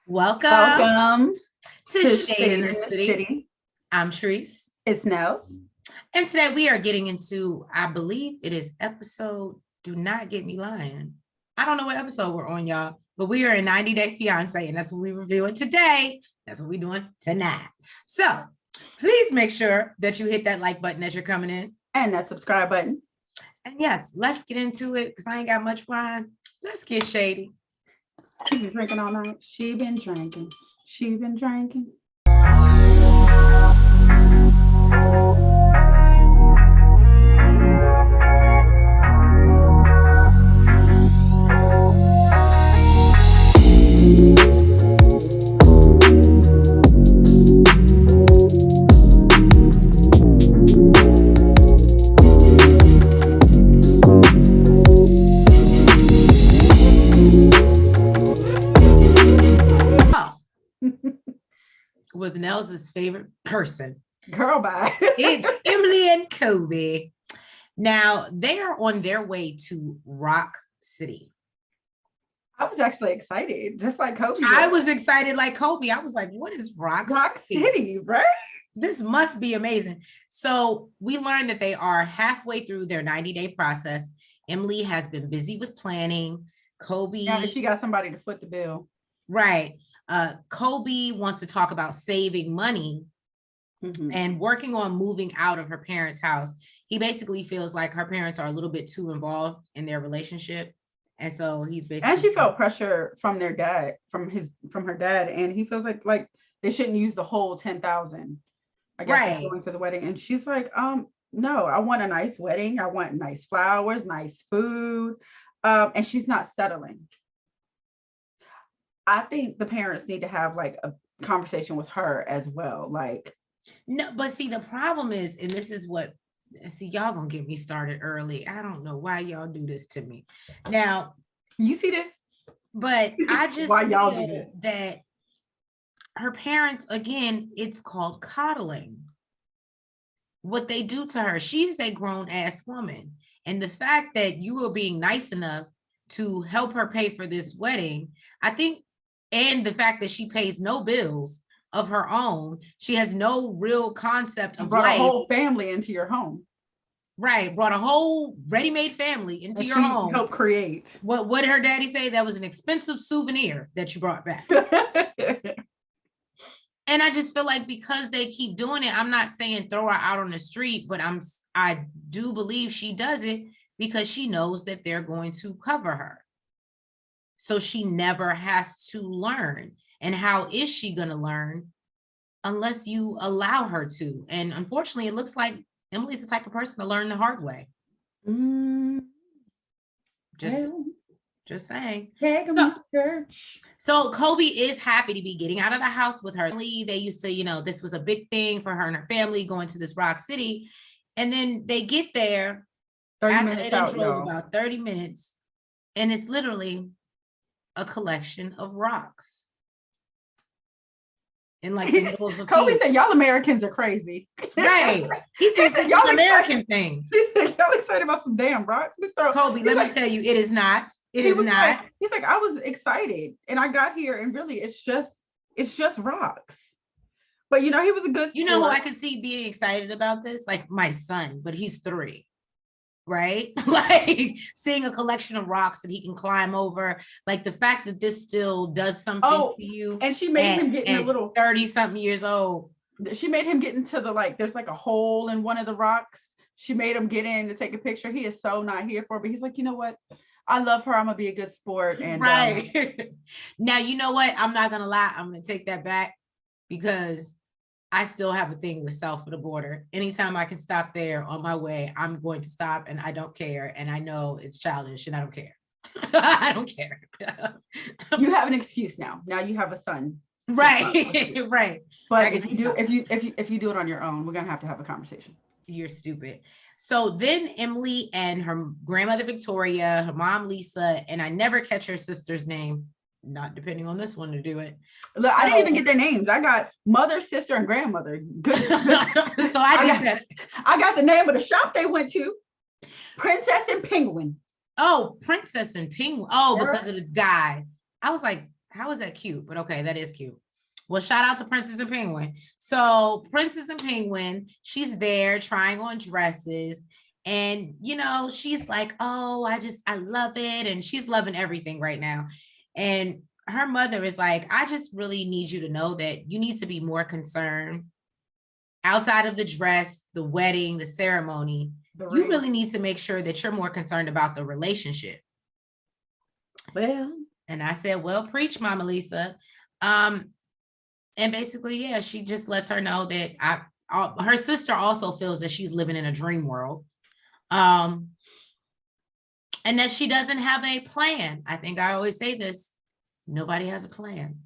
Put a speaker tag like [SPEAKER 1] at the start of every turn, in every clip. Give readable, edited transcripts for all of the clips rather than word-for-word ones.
[SPEAKER 1] Welcome
[SPEAKER 2] Welcome
[SPEAKER 1] to
[SPEAKER 2] to
[SPEAKER 1] Shade in
[SPEAKER 2] Shade
[SPEAKER 1] the
[SPEAKER 2] in the
[SPEAKER 1] City.
[SPEAKER 2] City.
[SPEAKER 1] I'm Sharice.
[SPEAKER 2] It's Nels.
[SPEAKER 1] And today we are getting into, I believe it is episode, do not get me lying. I don't know what episode we're on, y'all, but we are in 90 Day Fiance, and that's what we're reviewing today. That's what we're doing tonight. So please make sure that you hit that like button as you're coming in.
[SPEAKER 2] And that subscribe button.
[SPEAKER 1] And yes, let's get into it because I ain't got much wine. Let's get shady.
[SPEAKER 2] She been drinking all night. She been drinking. She been drinking.
[SPEAKER 1] With Nels's favorite person.
[SPEAKER 2] Girl, bye.
[SPEAKER 1] It's Emily and Kobe. Now, they are on their way to Rock City.
[SPEAKER 2] I was actually excited, just like Kobe.
[SPEAKER 1] I was excited like Kobe. I was like, what is Rock
[SPEAKER 2] City, right?
[SPEAKER 1] This must be amazing. So we learned that they are halfway through their 90-day process. Emily has been busy with planning. Kobe.
[SPEAKER 2] Yeah, she got somebody to foot the bill.
[SPEAKER 1] Right. Kobe wants to talk about saving money and working on moving out of her parents' house. He basically feels like her parents are a little bit too involved in their relationship. And so he's basically,
[SPEAKER 2] and she felt pressure from their dad, from her dad, and he feels like they shouldn't use the whole 10,000. I guess going to the wedding. And she's like, no, I want a nice wedding. I want nice flowers, nice food. And she's not settling. I think the parents need to have like a conversation with her as well. Like,
[SPEAKER 1] no, but see, the problem is, and this is what, see, y'all gonna get me started early. I don't know why y'all do this to me. Now,
[SPEAKER 2] you see this?
[SPEAKER 1] But I just
[SPEAKER 2] why y'all do this?
[SPEAKER 1] That her parents, again, it's called coddling. What they do to her, she is a grown-ass woman. And the fact that you are being nice enough to help her pay for this wedding, I think, and the fact that she pays no bills of her own, she has no real concept of
[SPEAKER 2] brought
[SPEAKER 1] life.
[SPEAKER 2] A whole family into your home.
[SPEAKER 1] Right, brought a whole ready-made family into your home.
[SPEAKER 2] Help create.
[SPEAKER 1] What did her daddy say? That was an expensive souvenir that you brought back. And I just feel like because they keep doing it, I'm not saying throw her out on the street, but I do believe she does it because she knows that they're going to cover her. So she never has to learn. And how is she going to learn unless you allow her to? And unfortunately, it looks like Emily's the type of person to learn the hard way. Just saying. So Kobe is happy to be getting out of the house with her. They used to, this was a big thing for her and her family going to this Rock City. And then they get there
[SPEAKER 2] 30 minutes out,
[SPEAKER 1] about 30 minutes. And it's literally a collection of rocks. In like the middle of the
[SPEAKER 2] Kobe said, y'all Americans are crazy.
[SPEAKER 1] Right. He thinks it's an American thing.
[SPEAKER 2] He said, y'all excited about some damn rocks?
[SPEAKER 1] Kobe, let me tell you, it is not. It is not.
[SPEAKER 2] He's like, I was excited and I got here and really it's just rocks. But he was a good sport.
[SPEAKER 1] You know who I could see being excited about this? Like my son, but he's 3. Right? Like seeing a collection of rocks that he can climb over, like the fact that this still does something to you.
[SPEAKER 2] And she made him get in a little
[SPEAKER 1] 30-something years old.
[SPEAKER 2] She made him get into there's like a hole in one of the rocks. She made him get in to take a picture. He is so not here for it, but he's like, you know what? I love her. I'm gonna be a good sport. And
[SPEAKER 1] right. Now, you know what? I'm not gonna lie. I'm gonna take that back because I still have a thing with south of the border. Anytime I can stop there on my way, I'm going to stop and I don't care. And I know it's childish and I don't care. I don't care.
[SPEAKER 2] You have an excuse now. Now you have a son.
[SPEAKER 1] Right. Right.
[SPEAKER 2] But if you do it on your own, we're going to have a conversation.
[SPEAKER 1] You're stupid. So then Emily and her grandmother, Victoria, her mom, Lisa, and I never catch her sister's name. Not depending on this one to do it.
[SPEAKER 2] Look, I didn't even get their names. I got mother, sister, and grandmother. Good.
[SPEAKER 1] So I
[SPEAKER 2] got the name of the shop they went to. Princess and Penguin.
[SPEAKER 1] Oh, Princess and Penguin. Oh, because of the guy. I was like, how is that cute? But okay, that is cute. Well, shout out to Princess and Penguin. So Princess and Penguin, she's there trying on dresses. And, you know, she's like, oh, I love it. And she's loving everything right now. And her mother is like, I just really need you to know that you need to be more concerned outside of the dress, the wedding, the ceremony. You really need to make sure that you're more concerned about the relationship.
[SPEAKER 2] Well,
[SPEAKER 1] and I said, well, preach, Mama Lisa. And basically, yeah, she just lets her know that her sister also feels that she's living in a dream world. And that she doesn't have a plan. I think I always say this, nobody has a plan.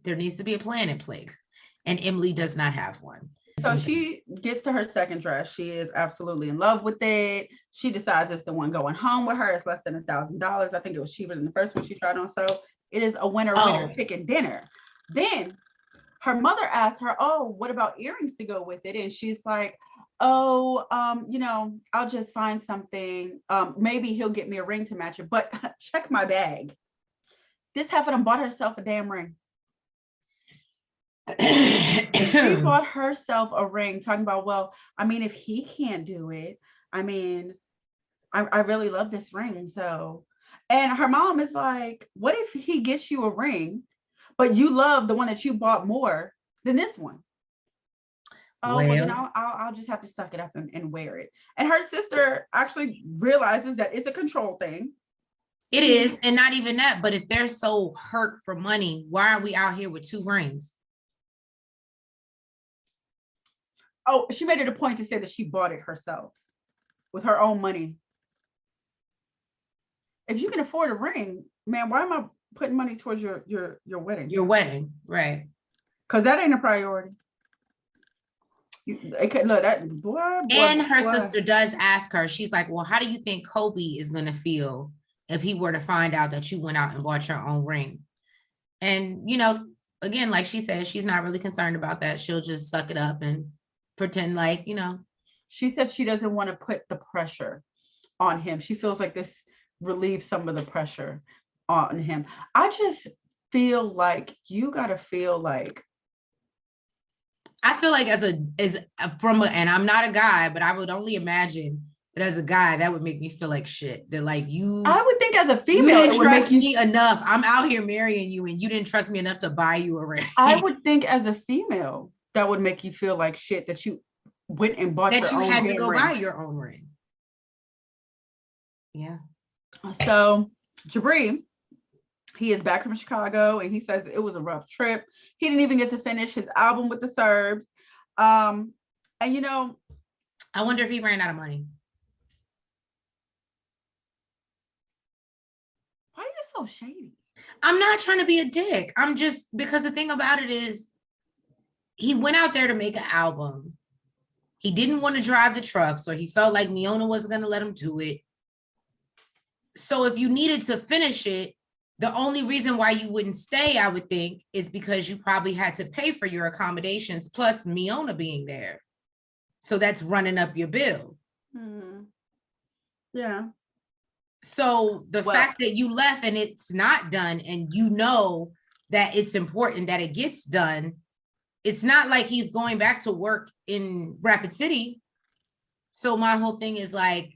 [SPEAKER 1] There needs to be a plan in place. And Emily does not have one.
[SPEAKER 2] So she gets to her second dress. She is absolutely in love with it. She decides it's the one going home with her. It's less than $1,000. I think it was cheaper than the first one she tried on. So it is a winner chicken dinner. Then her mother asked her, oh, what about earrings to go with it? And she's like, oh, you know, I'll just find something. Maybe he'll get me a ring to match it, but check my bag. This heifer done bought herself a damn ring. She bought herself a ring, talking about, well, I mean, if he can't do it, I mean, I really love this ring. So, and her mom is like, what if he gets you a ring, but you love the one that you bought more than this one? Oh, well, then I'll just have to suck it up and wear it. And her sister actually realizes that it's a control thing.
[SPEAKER 1] It is. And not even that, but if they're so hurt for money, why are we out here with 2 rings?
[SPEAKER 2] Oh, she made it a point to say that she bought it herself with her own money. If you can afford a ring, man, why am I putting money towards your wedding?
[SPEAKER 1] Your wedding, right?
[SPEAKER 2] Because that ain't a priority. Look, that boy,
[SPEAKER 1] and her sister does ask her, she's like, well, how do you think Kobe is going to feel if he were to find out that you went out and bought your own ring? And, you know, again, like she said, she's not really concerned about that. She'll just suck it up and pretend like, you know.
[SPEAKER 2] She said she doesn't want to put the pressure on him. She feels like this relieves some of the pressure on him. I just feel like you got to feel like,
[SPEAKER 1] I feel like and I'm not a guy, but I would only imagine that as a guy, that would make me feel like shit. That like
[SPEAKER 2] I would think as a female,
[SPEAKER 1] you didn't trust me enough. I'm out here marrying you and you didn't trust me enough to buy you a ring.
[SPEAKER 2] I would think as a female, that would make you feel like shit that you went and bought
[SPEAKER 1] that
[SPEAKER 2] your
[SPEAKER 1] you
[SPEAKER 2] own
[SPEAKER 1] had to go
[SPEAKER 2] ring.
[SPEAKER 1] buy your own ring. Yeah.
[SPEAKER 2] So Jabri, he is back from Chicago and he says it was a rough trip. He didn't even get to finish his album with the Serbs. And you know,
[SPEAKER 1] I wonder if he ran out of money.
[SPEAKER 2] Why are you so shady?
[SPEAKER 1] I'm not trying to be a dick. I'm just, because the thing about it is he went out there to make an album. He didn't want to drive the truck, so he felt like Miona wasn't going to let him do it. So if you needed to finish it, the only reason why you wouldn't stay, I would think, is because you probably had to pay for your accommodations plus Miona being there. So that's running up your bill.
[SPEAKER 2] Yeah.
[SPEAKER 1] So the fact that you left and it's not done, and you know that it's important that it gets done, it's not like he's going back to work in Rapid City. So my whole thing is like,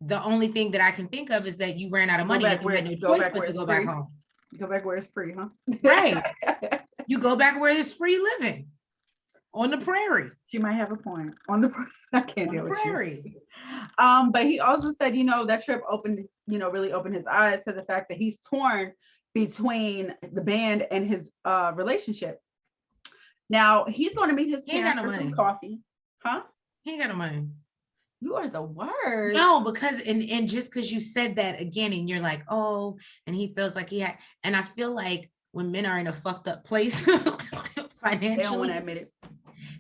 [SPEAKER 1] the only thing that I can think of is that you ran out of money and you had no choice but to go back home.
[SPEAKER 2] Go back where it's free, huh?
[SPEAKER 1] Right. You go back where there's free living. On the prairie.
[SPEAKER 2] She might have a point. On the I can't deal with
[SPEAKER 1] prairie.
[SPEAKER 2] You. But he also said, you know, that trip really opened his eyes to the fact that he's torn between the band and his relationship. Now he's going to meet his parents for some coffee. Huh?
[SPEAKER 1] He ain't got no money.
[SPEAKER 2] You are the worst.
[SPEAKER 1] No, because and just because you said that again and you're like, oh, and he feels like he had, and I feel like when men are in a fucked up place financially,
[SPEAKER 2] they don't want to admit it.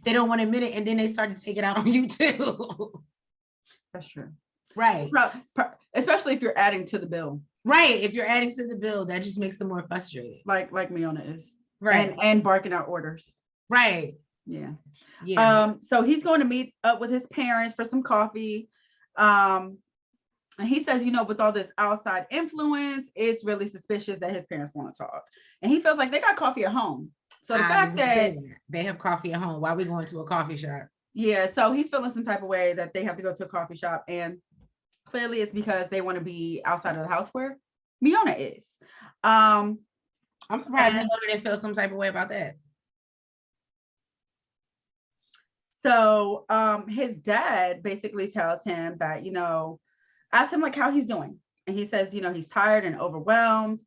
[SPEAKER 1] They don't want to admit it, and then they start to take it out on you too.
[SPEAKER 2] That's true.
[SPEAKER 1] Right.
[SPEAKER 2] Especially if you're adding to the bill.
[SPEAKER 1] Right. If you're adding to the bill, that just makes them more frustrated.
[SPEAKER 2] Like Miona is.
[SPEAKER 1] Right.
[SPEAKER 2] And barking out orders.
[SPEAKER 1] Right.
[SPEAKER 2] Yeah.
[SPEAKER 1] Yeah.
[SPEAKER 2] So he's going to meet up with his parents for some coffee. And he says, with all this outside influence, it's really suspicious that his parents want to talk. And he feels like they got coffee at home. So the fact that
[SPEAKER 1] they have coffee at home, why are we going to a coffee shop?
[SPEAKER 2] Yeah, so he's feeling some type of way that they have to go to a coffee shop, and clearly it's because they want to be outside of the house where Miona is.
[SPEAKER 1] I'm surprised Miona didn't feel some type of way about that.
[SPEAKER 2] So his dad basically tells him that, ask him like how he's doing. And he says, he's tired and overwhelmed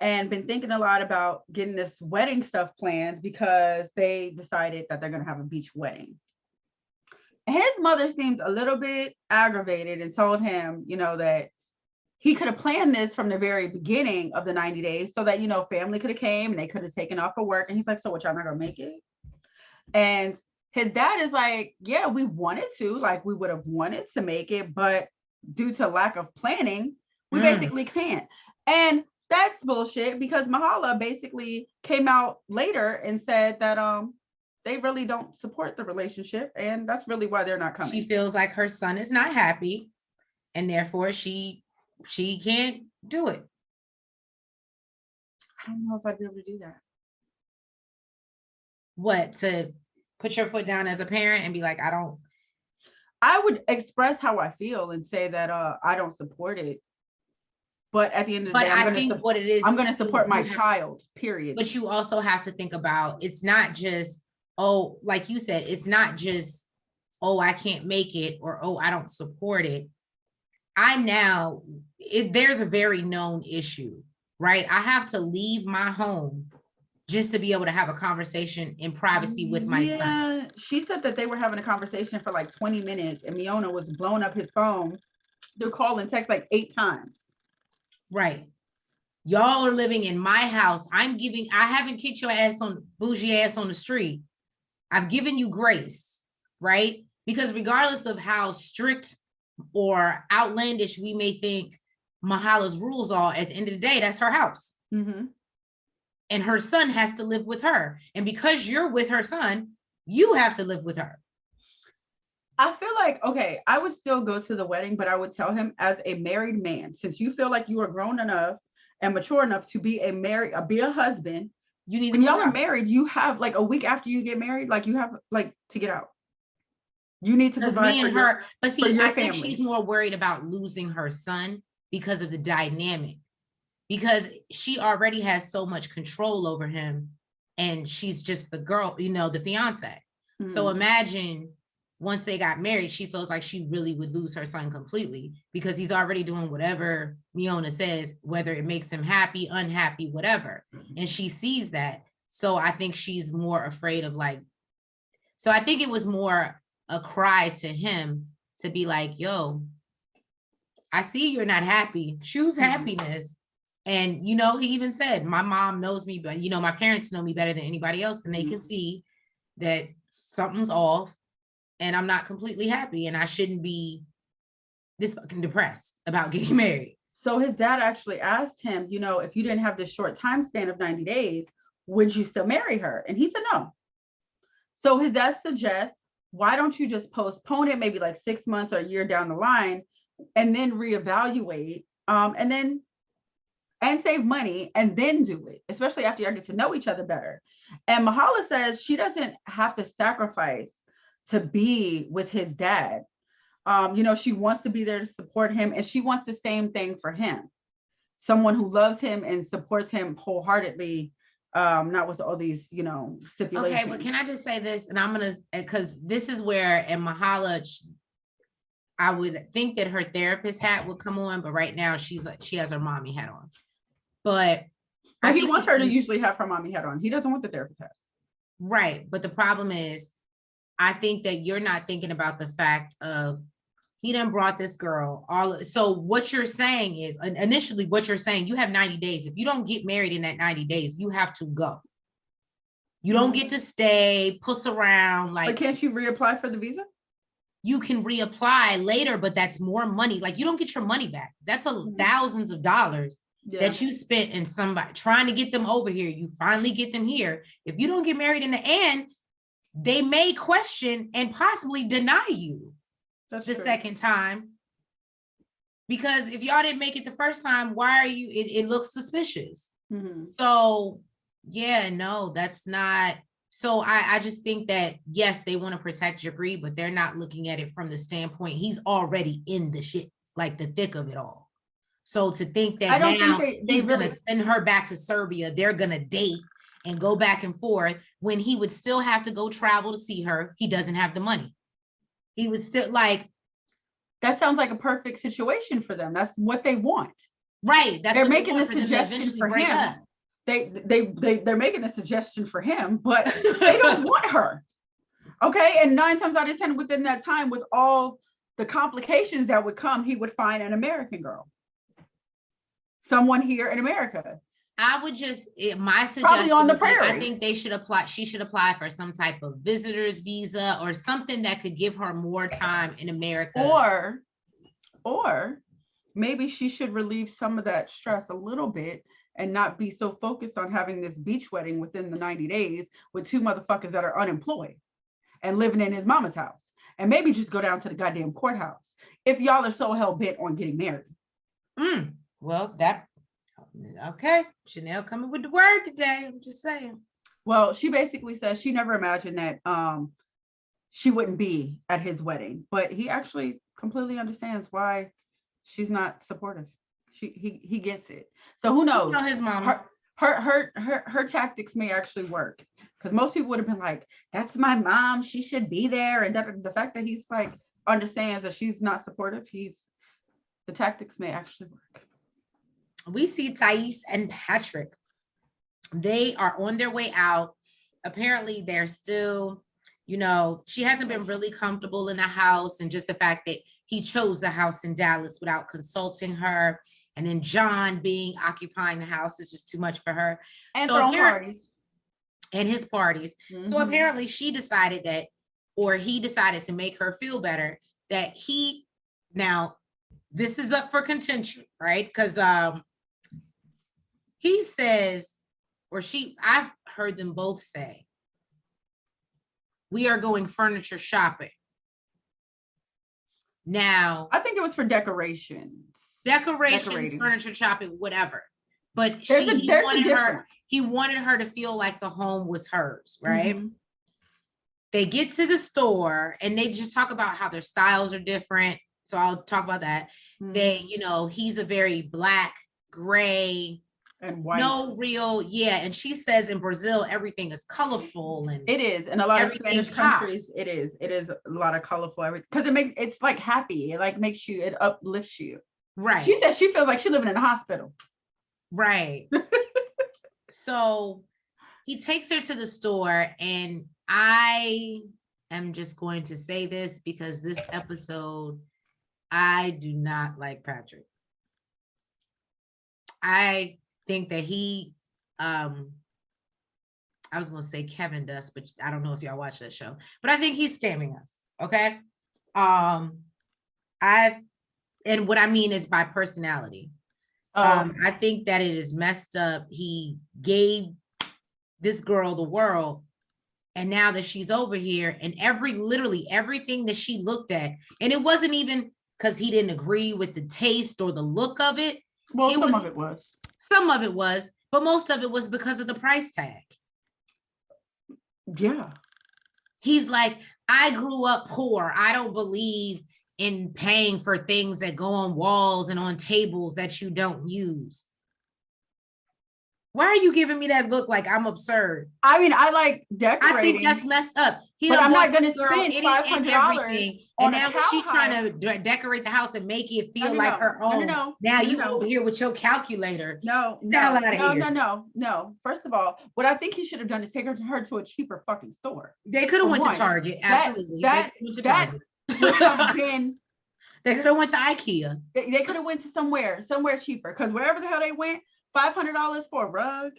[SPEAKER 2] and been thinking a lot about getting this wedding stuff planned because they decided that they're going to have a beach wedding. His mother seems a little bit aggravated and told him, that he could have planned this from the very beginning of the 90 days so that, family could have came and they could have taken off for work. And he's like, so what, y'all not gonna make it? And his dad is like, yeah, we wanted to, like we would have wanted to make it, but due to lack of planning, we basically can't. And that's bullshit because Mahala basically came out later and said that they really don't support the relationship, and that's really why they're not coming.
[SPEAKER 1] She feels like her son is not happy, and therefore she can't do it.
[SPEAKER 2] I don't know if I'd be able to do that.
[SPEAKER 1] What, to put your foot down as a parent and be like,
[SPEAKER 2] I would express how I feel and say that I don't support it. But at the end of the day, I'm going to support my child, period.
[SPEAKER 1] But you also have to think about, it's not just, oh, like you said, it's not just, oh, I can't make it, or, oh, I don't support it. There's a very known issue, right? I have to leave my home just to be able to have a conversation in privacy with my son.
[SPEAKER 2] She said that they were having a conversation for like 20 minutes and Miona was blowing up his phone. They're calling text like 8 times.
[SPEAKER 1] Right. Y'all are living in my house. I haven't kicked your bougie ass on the street. I've given you grace, right? Because regardless of how strict or outlandish we may think Mahala's rules are, at the end of the day, that's her house.
[SPEAKER 2] Mm-hmm.
[SPEAKER 1] And her son has to live with her. And because you're with her son, you have to live with her.
[SPEAKER 2] I feel like, okay, I would still go to the wedding, but I would tell him as a married man, since you feel like you are grown enough and mature enough to be a husband, when y'all are married, you have like a week after you get married, like you have like to get out. You need to provide for her.
[SPEAKER 1] But see, I think she's more worried about losing her son because of the dynamic, because she already has so much control over him and she's just the girl, the fiance. Mm-hmm. So imagine once they got married, she feels like she really would lose her son completely because he's already doing whatever Miona says, whether it makes him happy, unhappy, whatever. And she sees that. So I think she's more afraid of so I think it was more a cry to him to be like, yo, I see you're not happy. Choose happiness. And, he even said, my mom knows me, but, my parents know me better than anybody else. And they can see that something's off. And I'm not completely happy and I shouldn't be this fucking depressed about getting married.
[SPEAKER 2] So his dad actually asked him, if you didn't have this short time span of 90 days, would you still marry her? And he said no. So his dad suggests, why don't you just postpone it maybe like 6 months or a year down the line and then reevaluate and save money and then do it, especially after you get to know each other better. And Mahala says she doesn't have to sacrifice to be with his dad. She wants to be there to support him and she wants the same thing for him. Someone who loves him and supports him wholeheartedly, not with all these, stipulations.
[SPEAKER 1] Okay, but can I just say this? And because this is where, and Mahala, I would think that her therapist hat would come on, but right now she has her mommy hat on. But
[SPEAKER 2] he wants her to usually have her mommy hat on. He doesn't want the therapist hat.
[SPEAKER 1] Right, but the problem is, I think that you're not thinking about the fact of he done brought this girl so what you're saying is initially what you're saying, you have 90 days. If you don't get married in that 90 days, you have to go. You don't get to stay, puss around.
[SPEAKER 2] But can't you reapply for the visa?
[SPEAKER 1] You can reapply later, but that's more money. Like you don't get your money back. That's thousands of dollars that you spent in somebody trying to get them over here. You finally get them here. If you don't get married in the end, they may question and possibly deny you the second time. Because if y'all didn't make it the first time, why are you, it looks suspicious.
[SPEAKER 2] Mm-hmm.
[SPEAKER 1] So yeah, no, that's not. So I just think that, yes, they want to protect Jabri, but they're not looking at it from the standpoint, he's already in the shit, like the thick of it all. So to think that
[SPEAKER 2] I don't
[SPEAKER 1] now
[SPEAKER 2] think
[SPEAKER 1] he's
[SPEAKER 2] really
[SPEAKER 1] gonna send her back to Serbia, they're gonna date and go back and forth when he would still have to go travel to see her. He doesn't have the money. He was still like,
[SPEAKER 2] that sounds like a perfect situation for them. That's what they want.
[SPEAKER 1] right. That's
[SPEAKER 2] they're
[SPEAKER 1] what
[SPEAKER 2] making
[SPEAKER 1] they
[SPEAKER 2] the suggestion for him.
[SPEAKER 1] up.
[SPEAKER 2] They're making a suggestion for him, but they don't want her. Okay. And 9 times out of 10, within that time, with all the complications that would come, he would find an American girl. Someone here in America.
[SPEAKER 1] I would just, my suggestion,
[SPEAKER 2] probably on the prairie.
[SPEAKER 1] I think they should apply, she should apply for some type of visitor's visa or something that could give her more time in America.
[SPEAKER 2] Or maybe she should relieve some of that stress a little bit and not be so focused on having this beach wedding within the 90 days with 2 motherfuckers that are unemployed and living in his mama's house. And maybe just go down to the goddamn courthouse if y'all are so hell bent on getting married.
[SPEAKER 1] Well, okay. Chanel coming with the word today. I'm just saying.
[SPEAKER 2] Well, she basically says she never imagined that she wouldn't be at his wedding, but he actually completely understands why she's not supportive. He gets it. So who knows?
[SPEAKER 1] You know his mom.
[SPEAKER 2] Her tactics may actually work, because most people would have been like, "That's my mom. She should be there." And that the fact that he's like understands that she's not supportive, the tactics may actually work.
[SPEAKER 1] We see Thais and Patrick. They are on their way out. Apparently, they're still, she hasn't been really comfortable in the house, and just the fact that he chose the house in Dallas without consulting her. And then John occupying the house is just too much for her.
[SPEAKER 2] And throwing parties.
[SPEAKER 1] And his parties. Mm-hmm. So apparently he decided to make her feel better that now this is up for contention, right? Because he says, I've heard them both say, we are going furniture shopping. Now,
[SPEAKER 2] I think it was for decorations,
[SPEAKER 1] furniture shopping, whatever. But he wanted her to feel like the home was hers, right? Mm-hmm. They get to the store and they just talk about how their styles are different. So I'll talk about that. Mm-hmm. He's a very black, gray,
[SPEAKER 2] and white.
[SPEAKER 1] And she says in Brazil everything is colorful, and
[SPEAKER 2] it is. In a lot of Spanish countries, it is a lot of colorful everything, because it's like happy. It like makes you, it uplifts you.
[SPEAKER 1] Right.
[SPEAKER 2] She says she feels like she's living in a hospital.
[SPEAKER 1] Right. So he takes her to the store, and I am just going to say this because this episode, I do not like Patrick. I think that he, I was going to say Kevin does, but I don't know if y'all watch that show, but I think he's scamming us. Okay. And what I mean is by personality. I think that it is messed up. He gave this girl the world, and now that she's over here, and literally everything that she looked at, and it wasn't even because he didn't agree with the taste or the look of it.
[SPEAKER 2] Well, some of it was,
[SPEAKER 1] but most of it was because of the price tag.
[SPEAKER 2] Yeah.
[SPEAKER 1] He's like, I grew up poor. I don't believe in paying for things that go on walls and on tables that you don't use. Why are you giving me that look like I'm absurd?
[SPEAKER 2] I mean, I like decorating.
[SPEAKER 1] I think that's messed up.
[SPEAKER 2] But I'm not going to spend $500
[SPEAKER 1] and now she's trying to decorate the house and make it feel like her own. Now you over here with your calculator.
[SPEAKER 2] No. First of all, what I think he should have done is take her to a cheaper fucking store.
[SPEAKER 1] They could have went to Target. Absolutely.
[SPEAKER 2] That would have been.
[SPEAKER 1] They could have went to IKEA.
[SPEAKER 2] They could have went to somewhere cheaper, because wherever the hell they went, $500 for a rug,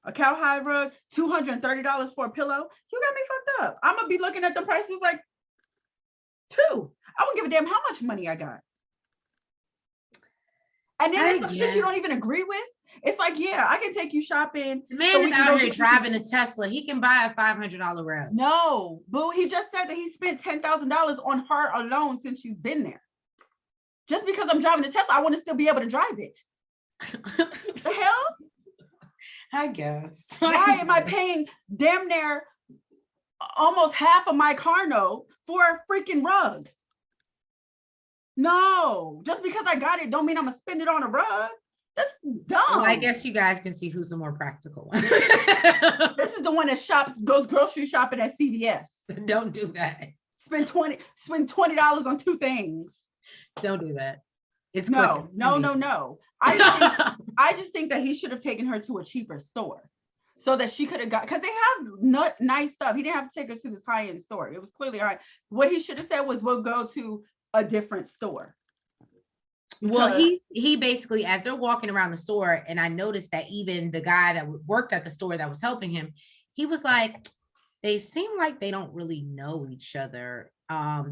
[SPEAKER 2] a cowhide rug, $230 for a pillow. You got me fucked up. I'm gonna be looking at the prices like, two. I won't give a damn how much money I got. And then it's some shit you don't even agree with. It's like, yeah, I can take you shopping.
[SPEAKER 1] The man is out here driving a Tesla. He can buy a $500 rug.
[SPEAKER 2] No, boo. He just said that he spent $10,000 on her alone since she's been there. Just because I'm driving a Tesla, I want to still be able to drive it. The hell?
[SPEAKER 1] I guess.
[SPEAKER 2] Why am I paying damn near almost half of my car note for a freaking rug? No, just because I got it don't mean I'm gonna spend it on a rug. That's dumb.
[SPEAKER 1] Well, I guess you guys can see who's the more practical one.
[SPEAKER 2] This is the one that goes grocery shopping at CVS.
[SPEAKER 1] Don't do that.
[SPEAKER 2] Spend $20 on 2 things.
[SPEAKER 1] Don't do that. It's
[SPEAKER 2] no. I just think that he should have taken her to a cheaper store so that she could have got, because they have nice stuff. He didn't have to take her to this high-end store. It was clearly high. What he should have said was, we'll go to a different store.
[SPEAKER 1] Well, he basically, as they're walking around the store, and I noticed that even the guy that worked at the store that was helping him, he was like, they seem like they don't really know each other.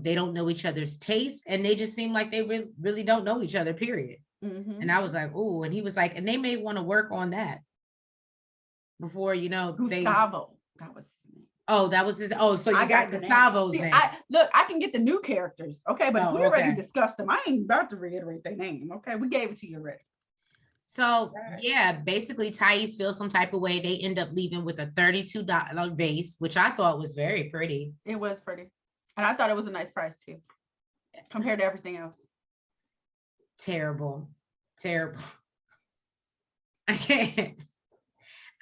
[SPEAKER 1] They don't know each other's tastes, and they just seem like they really don't know each other, period.
[SPEAKER 2] Mm-hmm.
[SPEAKER 1] And I was like, oh, and he was like, and they may want to work on that before,
[SPEAKER 2] Gustavo. That was his name.
[SPEAKER 1] Oh, that was his. Oh, so you got Gustavo's name.
[SPEAKER 2] I can get the new characters, okay, but we already discussed them. I ain't about to reiterate their name, okay? We gave it to you already.
[SPEAKER 1] So yeah, basically Thais feels some type of way. They end up leaving with a $32 vase, which I thought was very pretty.
[SPEAKER 2] It was pretty. And I thought it was a nice price too, compared to everything else.
[SPEAKER 1] Terrible. I can't.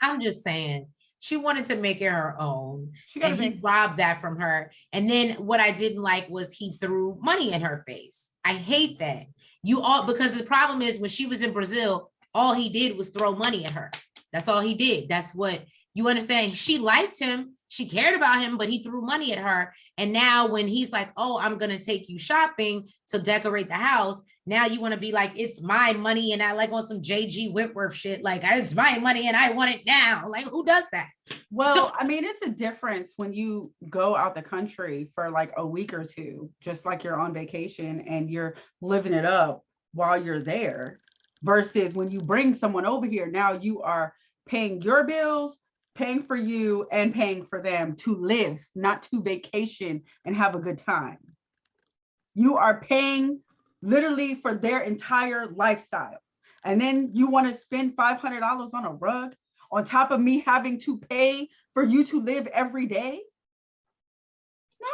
[SPEAKER 1] I'm just saying. She wanted to make it her own, and he robbed that from her. And then what I didn't like was he threw money in her face. I hate that. Because the problem is, when she was in Brazil, all he did was throw money at her. That's all he did. That's what you understand. She liked him. She cared about him, but he threw money at her. And now when he's like, oh, I'm going to take you shopping to decorate the house. Now you want to be like, it's my money. And I like on some JG Whitworth shit. Like, it's my money and I want it now. Like, who does that?
[SPEAKER 2] Well, I mean, it's a difference when you go out the country for like a week or two, just like you're on vacation and you're living it up while you're there, versus when you bring someone over here. Now you are paying your bills, paying for you, and paying for them to live, not to vacation and have a good time. You are paying literally for their entire lifestyle. And then you want to spend $500 on a rug on top of me having to pay for you to live every day?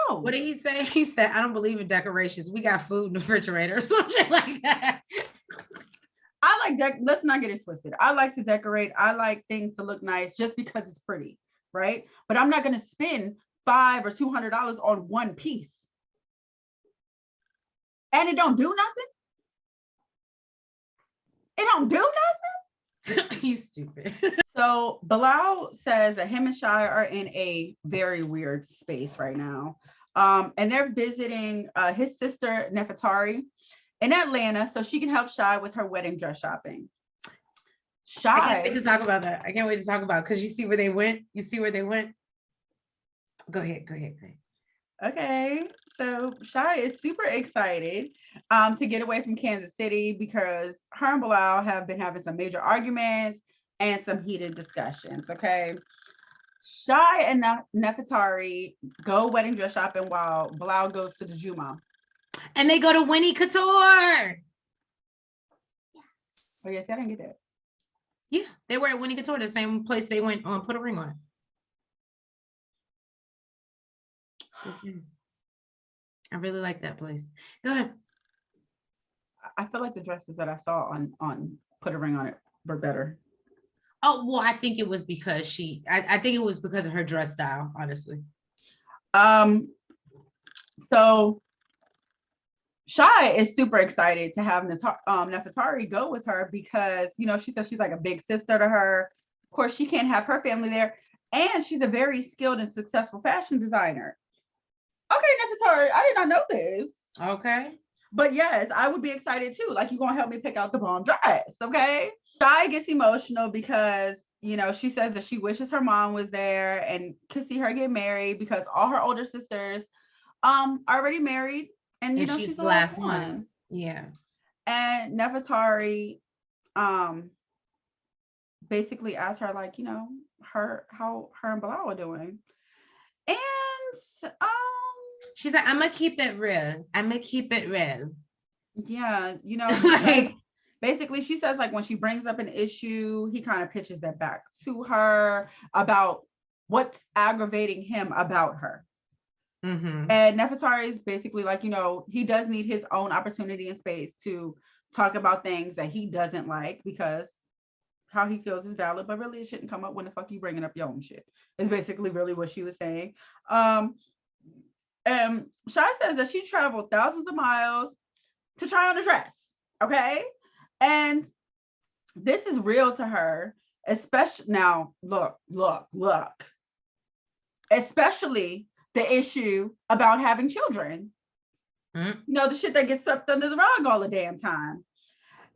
[SPEAKER 2] No.
[SPEAKER 1] What did he say? He said, I don't believe in decorations. We got food in the refrigerator or something like that.
[SPEAKER 2] Let's not get it twisted. I like to decorate. I like things to look nice just because it's pretty, right? But I'm not going to spend $500 or $200 on one piece. And it don't do nothing? It don't do nothing?
[SPEAKER 1] You stupid.
[SPEAKER 2] So Bilal says that him and Shai are in a very weird space right now. And they're visiting his sister Nefertari in Atlanta so she can help Shai with her wedding dress shopping. Shai.
[SPEAKER 1] I can't wait to talk about that. I can't wait to talk about it because you see where they went. You see where they went? Go ahead.
[SPEAKER 2] Okay, so Shai is super excited to get away from Kansas City because her and Bilal have been having some major arguments and some heated discussions, okay? Shai and Nefertari go wedding dress shopping while Bilal goes to the Juma.
[SPEAKER 1] And they go to Winnie Couture.
[SPEAKER 2] Oh, yes, I didn't get that.
[SPEAKER 1] Yeah, they were at Winnie Couture, the same place they went on, put a ring on it. I really like that place. Go ahead.
[SPEAKER 2] I feel like the dresses that I saw on Put a Ring on It were better.
[SPEAKER 1] Oh, well, I think it was because I think it was because of her dress style, honestly.
[SPEAKER 2] So Shai is super excited to have Nefertari go with her because, she says she's like a big sister to her. Of course, she can't have her family there. And she's a very skilled and successful fashion designer. Okay, Nefertari, I did not know this.
[SPEAKER 1] Okay.
[SPEAKER 2] But yes, I would be excited too. Like, you're going to help me pick out the bomb dress, okay? Shai gets emotional because, she says that she wishes her mom was there and could see her get married because all her older sisters are already married. And, she's the last one.
[SPEAKER 1] Yeah.
[SPEAKER 2] And Nefertari basically asked her, like, how her and Bilal are doing. And
[SPEAKER 1] she's like, I'm gonna keep it real.
[SPEAKER 2] Yeah,
[SPEAKER 1] Like,
[SPEAKER 2] basically she says like when she brings up an issue, he kind of pitches that back to her about what's aggravating him about her. And Nefertari is basically like, he does need his own opportunity and space to talk about things that he doesn't like, because how he feels is valid, but really it shouldn't come up when the fuck you bringing up your own shit. Is basically really what she was saying. And Shy says that she traveled thousands of miles to try on a dress. Okay. And this is real to her, especially now. Look. Especially the issue about having children. The shit that gets swept under the rug all the damn time.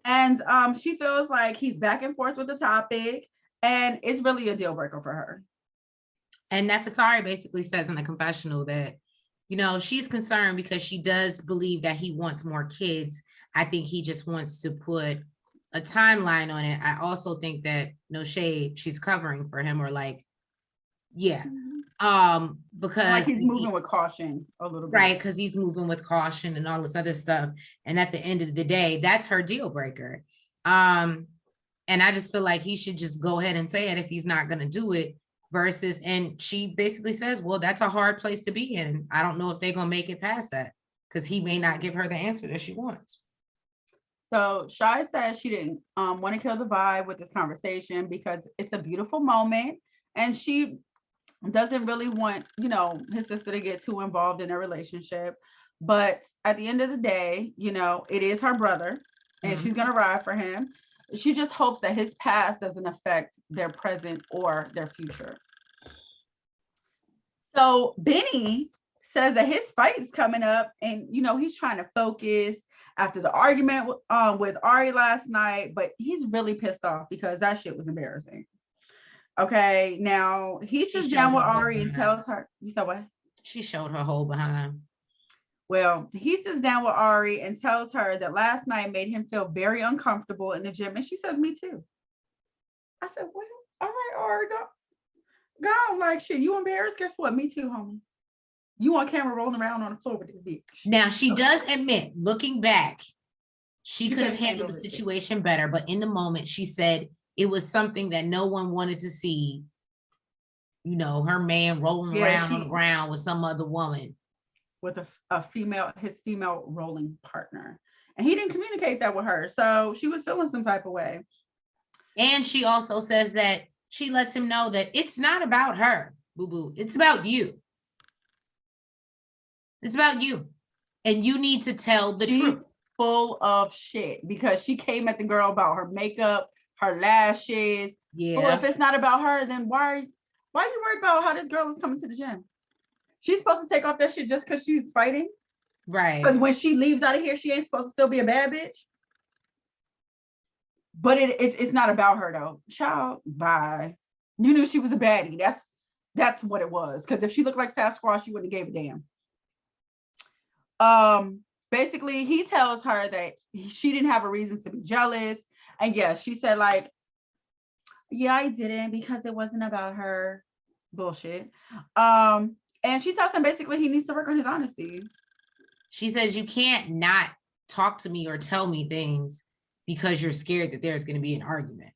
[SPEAKER 2] And she feels like he's back and forth with the topic, and it's really a deal breaker for her.
[SPEAKER 1] And Nefertari basically says in the confessional that, she's concerned because she does believe that he wants more kids. I think he just wants to put a timeline on it. I also think that, no shade, she's covering for him, or like, yeah. Because
[SPEAKER 2] like he's moving with caution a little bit.
[SPEAKER 1] Right, because he's moving with caution and all this other stuff. And at the end of the day, that's her deal breaker. And I just feel like he should just go ahead and say it if he's not going to do it, versus, and she basically says, well, that's a hard place to be in. I don't know if they're going to make it past that, because he may not give her the answer that she wants.
[SPEAKER 2] So Shy says she didn't want to kill the vibe with this conversation because it's a beautiful moment, and she doesn't really want, his sister to get too involved in their relationship. But at the end of the day, it is her brother, and she's going to ride for him. She just hopes that his past doesn't affect their present or their future. So Benny says that his fight is coming up, and he's trying to focus after the argument with Ari last night, but he's really pissed off because that shit was embarrassing. Okay, now he sits down with Ari and tells her, you said what?
[SPEAKER 1] She showed her whole behind.
[SPEAKER 2] Well, he sits down with Ari and tells her that last night made him feel very uncomfortable in the gym. And she says, me too. I said, well, all right, Ari, go. Like, shit, you embarrassed? Guess what? Me too, homie. You on camera rolling around on the floor with this bitch.
[SPEAKER 1] Now, she does admit, looking back, she could have handled the situation better. But in the moment, she said it was something that no one wanted to see. Her man rolling around on the ground with some other woman.
[SPEAKER 2] With his female rolling partner. And he didn't communicate that with her. So she was feeling some type of way.
[SPEAKER 1] And she also says that she lets him know that it's not about her, boo-boo. It's about you. It's about you. And you need to tell the truth.
[SPEAKER 2] Full of shit because she came at the girl about her makeup, her lashes. Yeah. Well, if it's not about her, then why are you worried about how this girl is coming to the gym? She's supposed to take off that shit just because she's fighting?
[SPEAKER 1] Right.
[SPEAKER 2] Because when she leaves out of here, she ain't supposed to still be a bad bitch. But it's not about her though. Child, bye. You knew she was a baddie. That's what it was. Because if she looked like Sasquatch, you wouldn't have gave a damn. Basically, he tells her that she didn't have a reason to be jealous. And yes, she said like, yeah, I didn't because it wasn't about her. Bullshit. And she tells him basically he needs to work on his honesty.
[SPEAKER 1] She says you can't not talk to me or tell me things because you're scared that there's going to be an argument.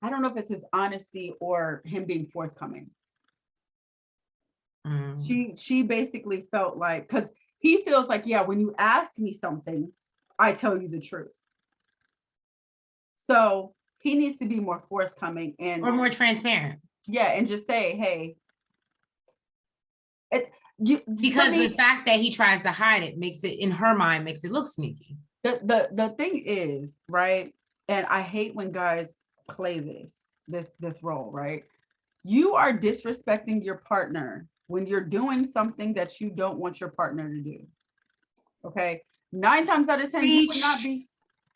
[SPEAKER 2] I don't know if it's his honesty or him being forthcoming. She basically felt like, because he feels like, yeah, when you ask me something, I tell you the truth. So he needs to be more forthcoming or
[SPEAKER 1] more transparent.
[SPEAKER 2] Yeah, and just say, hey.
[SPEAKER 1] Because the fact that he tries to hide it makes it, in her mind, makes it look sneaky.
[SPEAKER 2] The thing is, right? And I hate when guys play this role, right? You are disrespecting your partner when you're doing something that you don't want your partner to do. Okay? 9 times out of 10,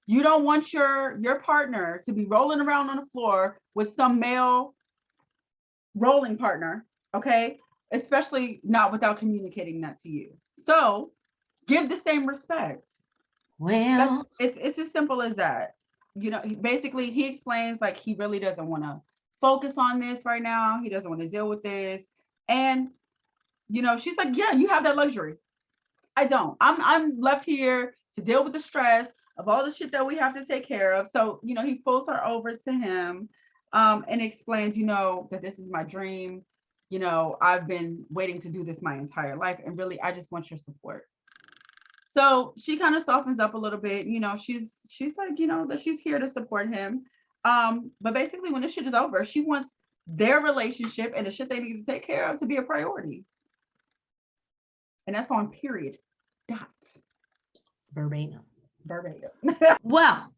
[SPEAKER 2] you don't want your partner to be rolling around on the floor with some male rolling partner, okay? Especially not without communicating that to you. So give the same respect.
[SPEAKER 1] Well,
[SPEAKER 2] it's as simple as that. Basically he explains like he really doesn't want to focus on this right now. He doesn't want to deal with this. And she's like, yeah, you have that luxury. I don't. I'm left here to deal with the stress of all the shit that we have to take care of. So, you know, he pulls her over to him and explains, you know, that this is my dream. You know, I've been waiting to do this my entire life. And really, I just want your support. So she kind of softens up a little bit. You know, she's like, you know, that she's here to support him. But basically, when this shit is over, she wants their relationship and the shit they need to take care of to be a priority. And that's on period. Dot.
[SPEAKER 1] Verbatim.
[SPEAKER 2] Verbatim.
[SPEAKER 1] Well,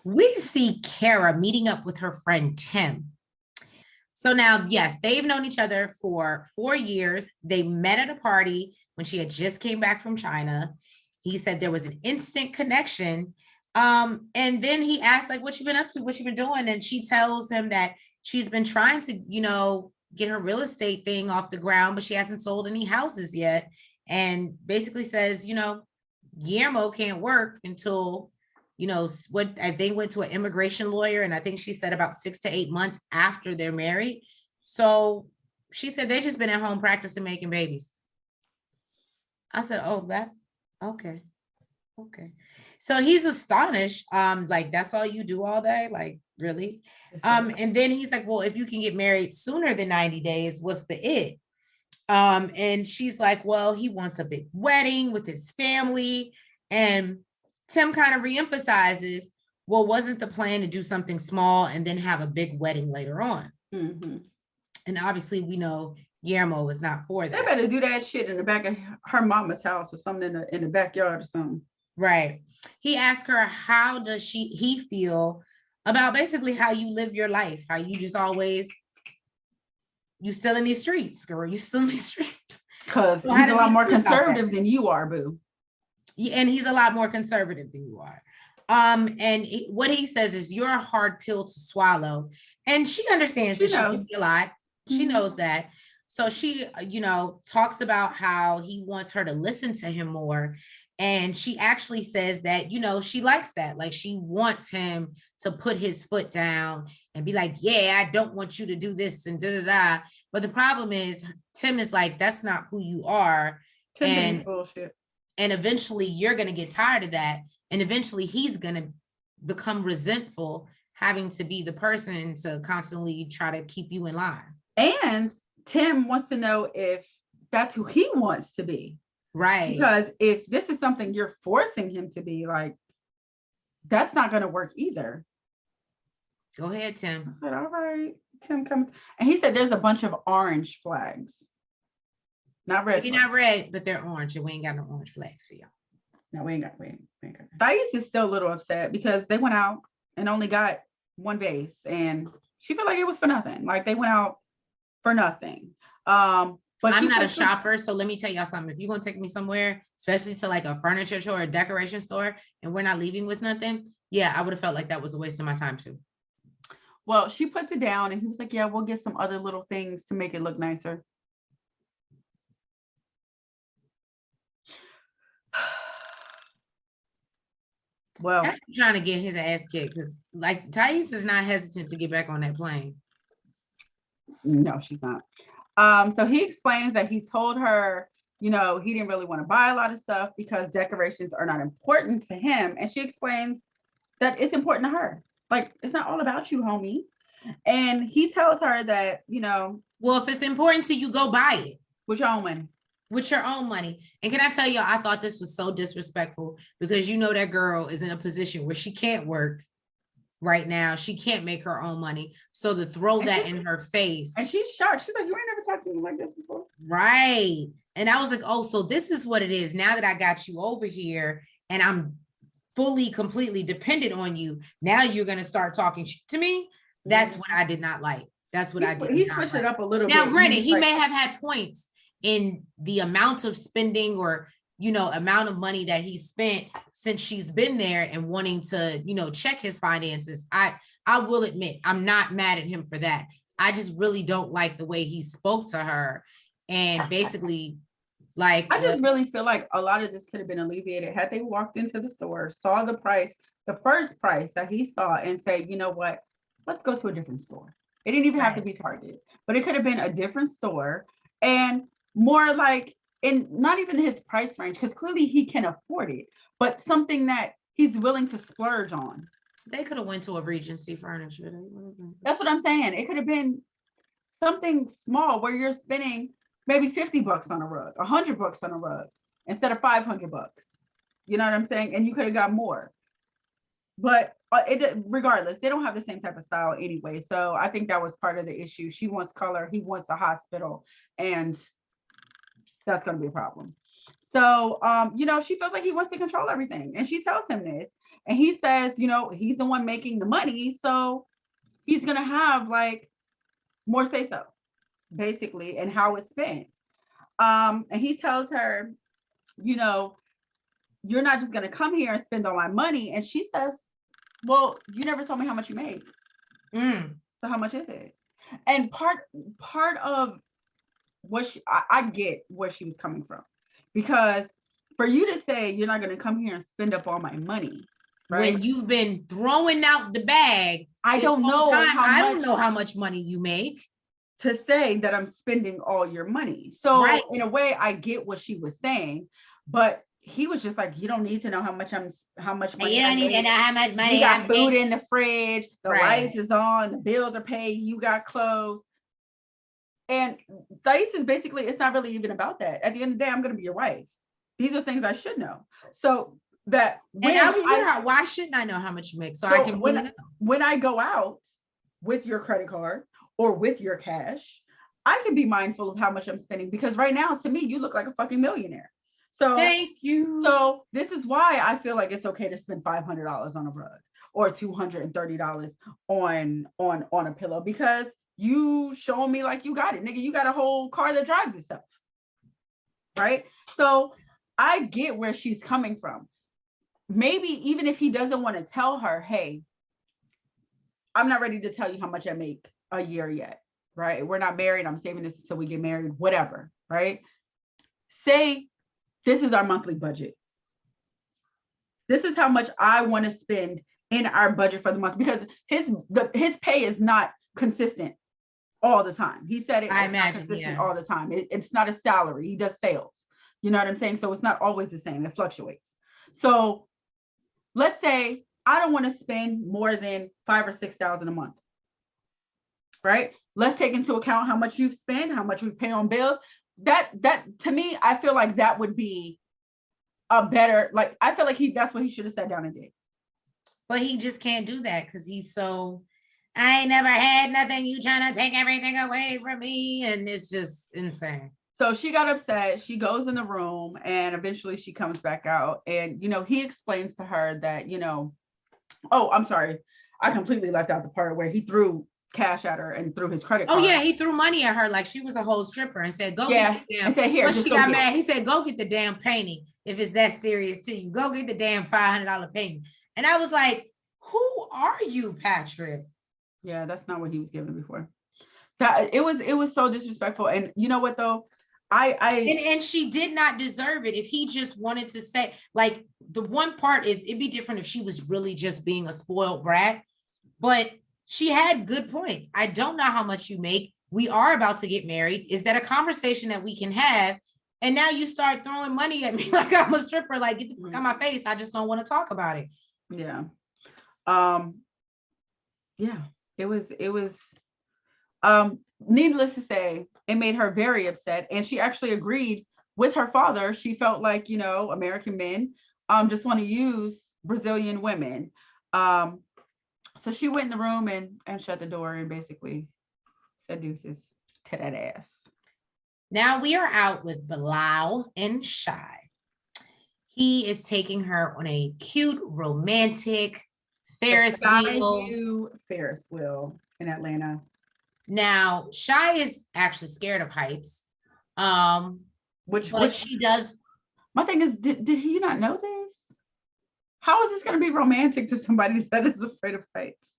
[SPEAKER 1] we see Kara meeting up with her friend Tim. So now, yes, they've known each other for 4 years. They met at a party when she had just came back from China. He said there was an instant connection. And then he asked, like, what you been up to? What you been doing? And she tells him that she's been trying to, you know, get her real estate thing off the ground, but she hasn't sold any houses yet. And basically says, you know, Guillermo can't work until, you know, what I think went to an immigration lawyer. And I think she said about 6 to 8 months after they're married. So she said they just been at home practicing making babies. I said, oh, that, okay. Okay. So he's astonished. Like, that's all you do all day? Like, really? And then he's like, well, if you can get married sooner than 90 days, what's the it? And she's like, well, he wants a big wedding with his family. And Tim kind of reemphasizes, well, wasn't the plan to do something small and then have a big wedding later on?
[SPEAKER 2] Mm-hmm.
[SPEAKER 1] And obviously we know Guillermo was not for that.
[SPEAKER 2] They better do that shit in the back of her mama's house or something in the backyard or something.
[SPEAKER 1] Right. He asked her, how does he feel about basically how you live your life, how you just always, you still in these streets, girl, you still in these streets.
[SPEAKER 2] Because
[SPEAKER 1] So
[SPEAKER 2] he's a lot more conservative than you are, boo.
[SPEAKER 1] Yeah, and he's a lot more conservative than you are. And what he says is, you're a hard pill to swallow. And she understands that she can be a lot. She knows that. So she, you know, talks about how he wants her to listen to him more. And she actually says that, you know, she likes that. Like, she wants him to put his foot down and be like, yeah, I don't want you to do this and da da da. But the problem is, Tim is like, that's not who you are.
[SPEAKER 2] And bullshit.
[SPEAKER 1] And eventually you're going to get tired of that. And eventually he's going to become resentful, having to be the person to constantly try to keep you in line.
[SPEAKER 2] And Tim wants to know if that's who he wants to be.
[SPEAKER 1] Right.
[SPEAKER 2] Because if this is something you're forcing him to be, like, that's not going to work either.
[SPEAKER 1] Go ahead, Tim.
[SPEAKER 2] I said, all right, Tim, come. And he said there's a bunch of orange flags. Not red.
[SPEAKER 1] Maybe not red, but they're orange, and we ain't got no orange flags for y'all.
[SPEAKER 2] No, we ain't got. Thais is still a little upset because they went out and only got one vase, and she felt like it was for nothing. Like, they went out for nothing. But
[SPEAKER 1] I'm not a shopper, so let me tell y'all something. If you're gonna take me somewhere, especially to like a furniture store or a decoration store, and we're not leaving with nothing, yeah, I would have felt like that was a waste of my time too.
[SPEAKER 2] Well, she puts it down, and he was like, yeah, we'll get some other little things to make it look nicer. Well,
[SPEAKER 1] I'm trying to get his ass kicked because, like, Thais is not hesitant to get back on that plane.
[SPEAKER 2] No, she's not. So he explains that he told her, you know, he didn't really want to buy a lot of stuff because decorations are not important to him. And she explains that it's important to her. Like, it's not all about you, homie. And he tells her that, you know,
[SPEAKER 1] well, if it's important to you, go buy it.
[SPEAKER 2] With your own money.
[SPEAKER 1] With your own money. And can I tell you, I thought this was so disrespectful because, you know, that girl is in a position where she can't work right now. She can't make her own money. So to throw that in her face.
[SPEAKER 2] And she's shocked. She's like, you ain't never talked to me like this before.
[SPEAKER 1] Right. And I was like, oh, so this is what it is. Now that I got you over here and I'm fully, completely dependent on you, now you're going to start talking to me. That's what I did not like. That's what I did.
[SPEAKER 2] He switched it up a little bit.
[SPEAKER 1] Now, granted, he may have had points in the amount of spending or, you know, amount of money that he spent since she's been there and wanting to, you know, check his finances. I will admit, I'm not mad at him for that. I just really don't like the way he spoke to her. And basically, like,
[SPEAKER 2] I just really feel like a lot of this could have been alleviated had they walked into the store, saw the price, the first price that he saw, and say, you know what, let's go to a different store. It didn't even have to be Target, but it could have been a different store and more like in not even his price range, because clearly he can afford it, but something that he's willing to splurge on.
[SPEAKER 1] They could have went to a Regency furniture.
[SPEAKER 2] That's what I'm saying. It could have been something small where you're spending maybe $50 on a rug, $100 on a rug instead of $500. You know what I'm saying? And you could have got more. But regardless, they don't have the same type of style anyway. So I think that was part of the issue. She wants color, he wants a hospital, and that's going to be a problem. So, she feels like he wants to control everything, and she tells him this, and he says, he's the one making the money, so he's going to have like more say so, basically, and how it's spent. And he tells her, you're not just going to come here and spend all my money. And she says, well, you never told me how much you make. So how much is it? And part of what I get where she was coming from, because for you to say you're not going to come here and spend up all my money, right?
[SPEAKER 1] When you've been throwing out the bag,
[SPEAKER 2] I don't know
[SPEAKER 1] how much money you make.
[SPEAKER 2] To say that I'm spending all your money. So in a way, I get what she was saying, but he was just like, you don't need to know how much money.
[SPEAKER 1] You don't need to know how much money.
[SPEAKER 2] You got food in the fridge, the lights is on, the bills are paid, you got clothes. And Thais is basically, it's not really even about that. At the end of the day, I'm going to be your wife. These are things I should know. So that
[SPEAKER 1] when I was with her, why shouldn't I know how much you make? So I can
[SPEAKER 2] when I go out with your credit card or with your cash, I can be mindful of how much I'm spending, because right now, to me, you look like a fucking millionaire. So
[SPEAKER 1] thank you.
[SPEAKER 2] So this is why I feel like it's okay to spend $500 on a rug or $230 on a pillow, because you showing me like you got it, nigga. You got a whole car that drives itself, right? So I get where she's coming from. Maybe even if he doesn't want to tell her, hey, I'm not ready to tell you how much I make a year yet, right? We're not married. I'm saving this until we get married, whatever, right? Say, this is our monthly budget. This is how much I want to spend in our budget for the month, because his pay is not consistent all the time. He said it.
[SPEAKER 1] I imagine,
[SPEAKER 2] consistent all the time. It's not a salary. He does sales. You know what I'm saying? So it's not always the same. It fluctuates. So let's say I don't want to spend more than $5,000 or $6,000 a month, right? Let's take into account how much you've spent, how much we pay on bills. That to me, I feel like that would be a better, like, I feel like that's what he should have sat down and did.
[SPEAKER 1] But he just can't do that because he's so, I ain't never had nothing. You trying to take everything away from me. And it's just insane.
[SPEAKER 2] So she got upset. She goes in the room and eventually she comes back out. And, he explains to her that, oh, I'm sorry. I completely left out the part where he threw cash at her and threw his credit card.
[SPEAKER 1] Oh yeah, he threw money at her like she was a whole stripper and said, go get the damn.
[SPEAKER 2] And said, here,
[SPEAKER 1] she got mad. He said, go get the damn painting. If it's that serious to you, go get the damn $500 painting. And I was like, who are you, Patrick?
[SPEAKER 2] Yeah, that's not what he was given before. That it was so disrespectful. And you know what though?
[SPEAKER 1] And she did not deserve it. If he just wanted to say, like, the one part is it'd be different if she was really just being a spoiled brat, but she had good points. I don't know how much you make. We are about to get married. Is that a conversation that we can have? And now you start throwing money at me like I'm a stripper, like, get the fuck out my face. I just don't want to talk about it.
[SPEAKER 2] Yeah. Yeah, it was needless to say, it made her very upset. And she actually agreed with her father. She felt like, American men just want to use Brazilian women. So she went in the room and shut the door and basically said deuces to that ass.
[SPEAKER 1] Now we are out with Bilal and Shy. He is taking her on a cute, romantic Ferris
[SPEAKER 2] wheel in Atlanta.
[SPEAKER 1] Now, Shy is actually scared of heights. Which she does.
[SPEAKER 2] My thing is, did he not know this? How is this going to be romantic to somebody that is afraid of heights?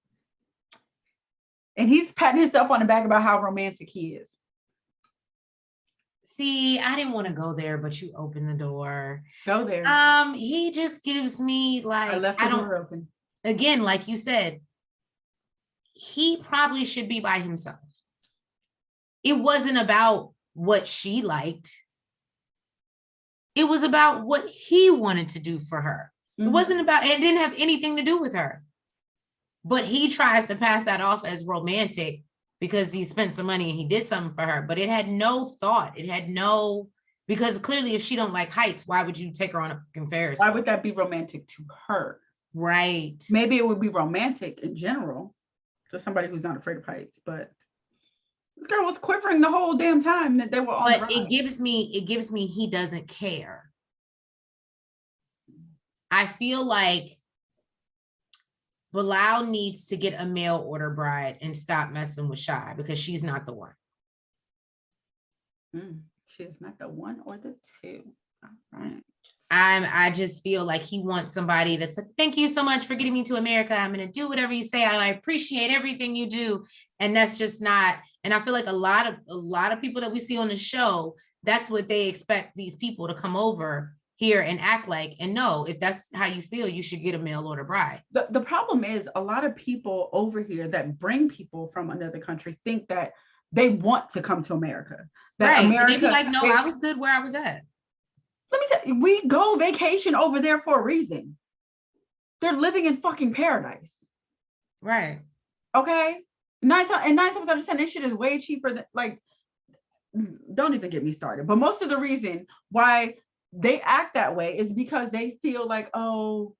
[SPEAKER 2] And he's patting himself on the back about how romantic he is.
[SPEAKER 1] See, I didn't want to go there, but you opened the door.
[SPEAKER 2] Go there.
[SPEAKER 1] He just gives me like,
[SPEAKER 2] I left the door open.
[SPEAKER 1] Again, like you said, he probably should be by himself. It wasn't about what she liked. It was about what he wanted to do for her. It wasn't about, it didn't have anything to do with her. But he tries to pass that off as romantic because he spent some money and he did something for her. But it had no thought. It had no, because clearly if she don't like heights, why would you take her on a fucking Ferris wheel?
[SPEAKER 2] Why would that be romantic to her?
[SPEAKER 1] Right.
[SPEAKER 2] Maybe it would be romantic in general to somebody who's not afraid of heights, but this girl was quivering the whole damn time that they were on the ride.
[SPEAKER 1] It gives me he doesn't care. I feel like Bilal needs to get a mail order bride and stop messing with Shy because she's not the one.
[SPEAKER 2] She is not the one or the two. All right.
[SPEAKER 1] I just feel like he wants somebody that's like, thank you so much for getting me to America. I'm going to do whatever you say. I appreciate everything you do. And that's just not, and I feel like a lot of people that we see on the show, that's what they expect these people to come over here and act like. And no, if that's how you feel, you should get a mail order bride.
[SPEAKER 2] The problem is a lot of people over here that bring people from another country think that they want to come to America. That
[SPEAKER 1] right.
[SPEAKER 2] America,
[SPEAKER 1] and they be like, no, I was good where I was at.
[SPEAKER 2] Let me say, we go vacation over there for a reason. They're living in fucking paradise.
[SPEAKER 1] Right.
[SPEAKER 2] Okay. Nine times out of 10, this shit is way cheaper than, like, don't even get me started. But most of the reason why they act that way is because they feel like, oh,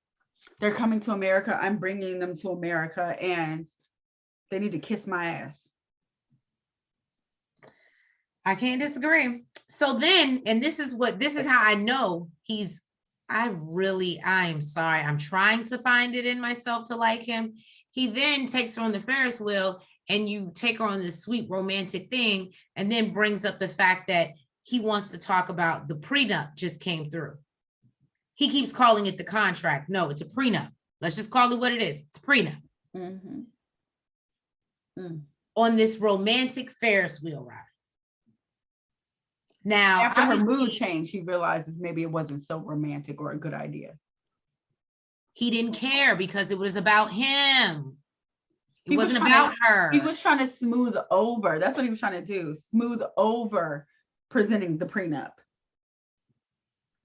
[SPEAKER 2] they're coming to America. I'm bringing them to America and they need to kiss my ass.
[SPEAKER 1] I can't disagree. So then, and this is how I know I'm sorry. I'm trying to find it in myself to like him. He then takes her on the Ferris wheel and you take her on this sweet romantic thing and then brings up the fact that he wants to talk about the prenup just came through. He keeps calling it the contract. No, it's a prenup. Let's just call it what it is. It's a prenup. On this romantic Ferris wheel ride. Now,
[SPEAKER 2] after her mood changed, he realizes maybe it wasn't so romantic or a good idea.
[SPEAKER 1] He didn't care because it was about him. It wasn't about her.
[SPEAKER 2] He was trying to smooth over. That's what he was trying to do. Smooth over presenting the prenup.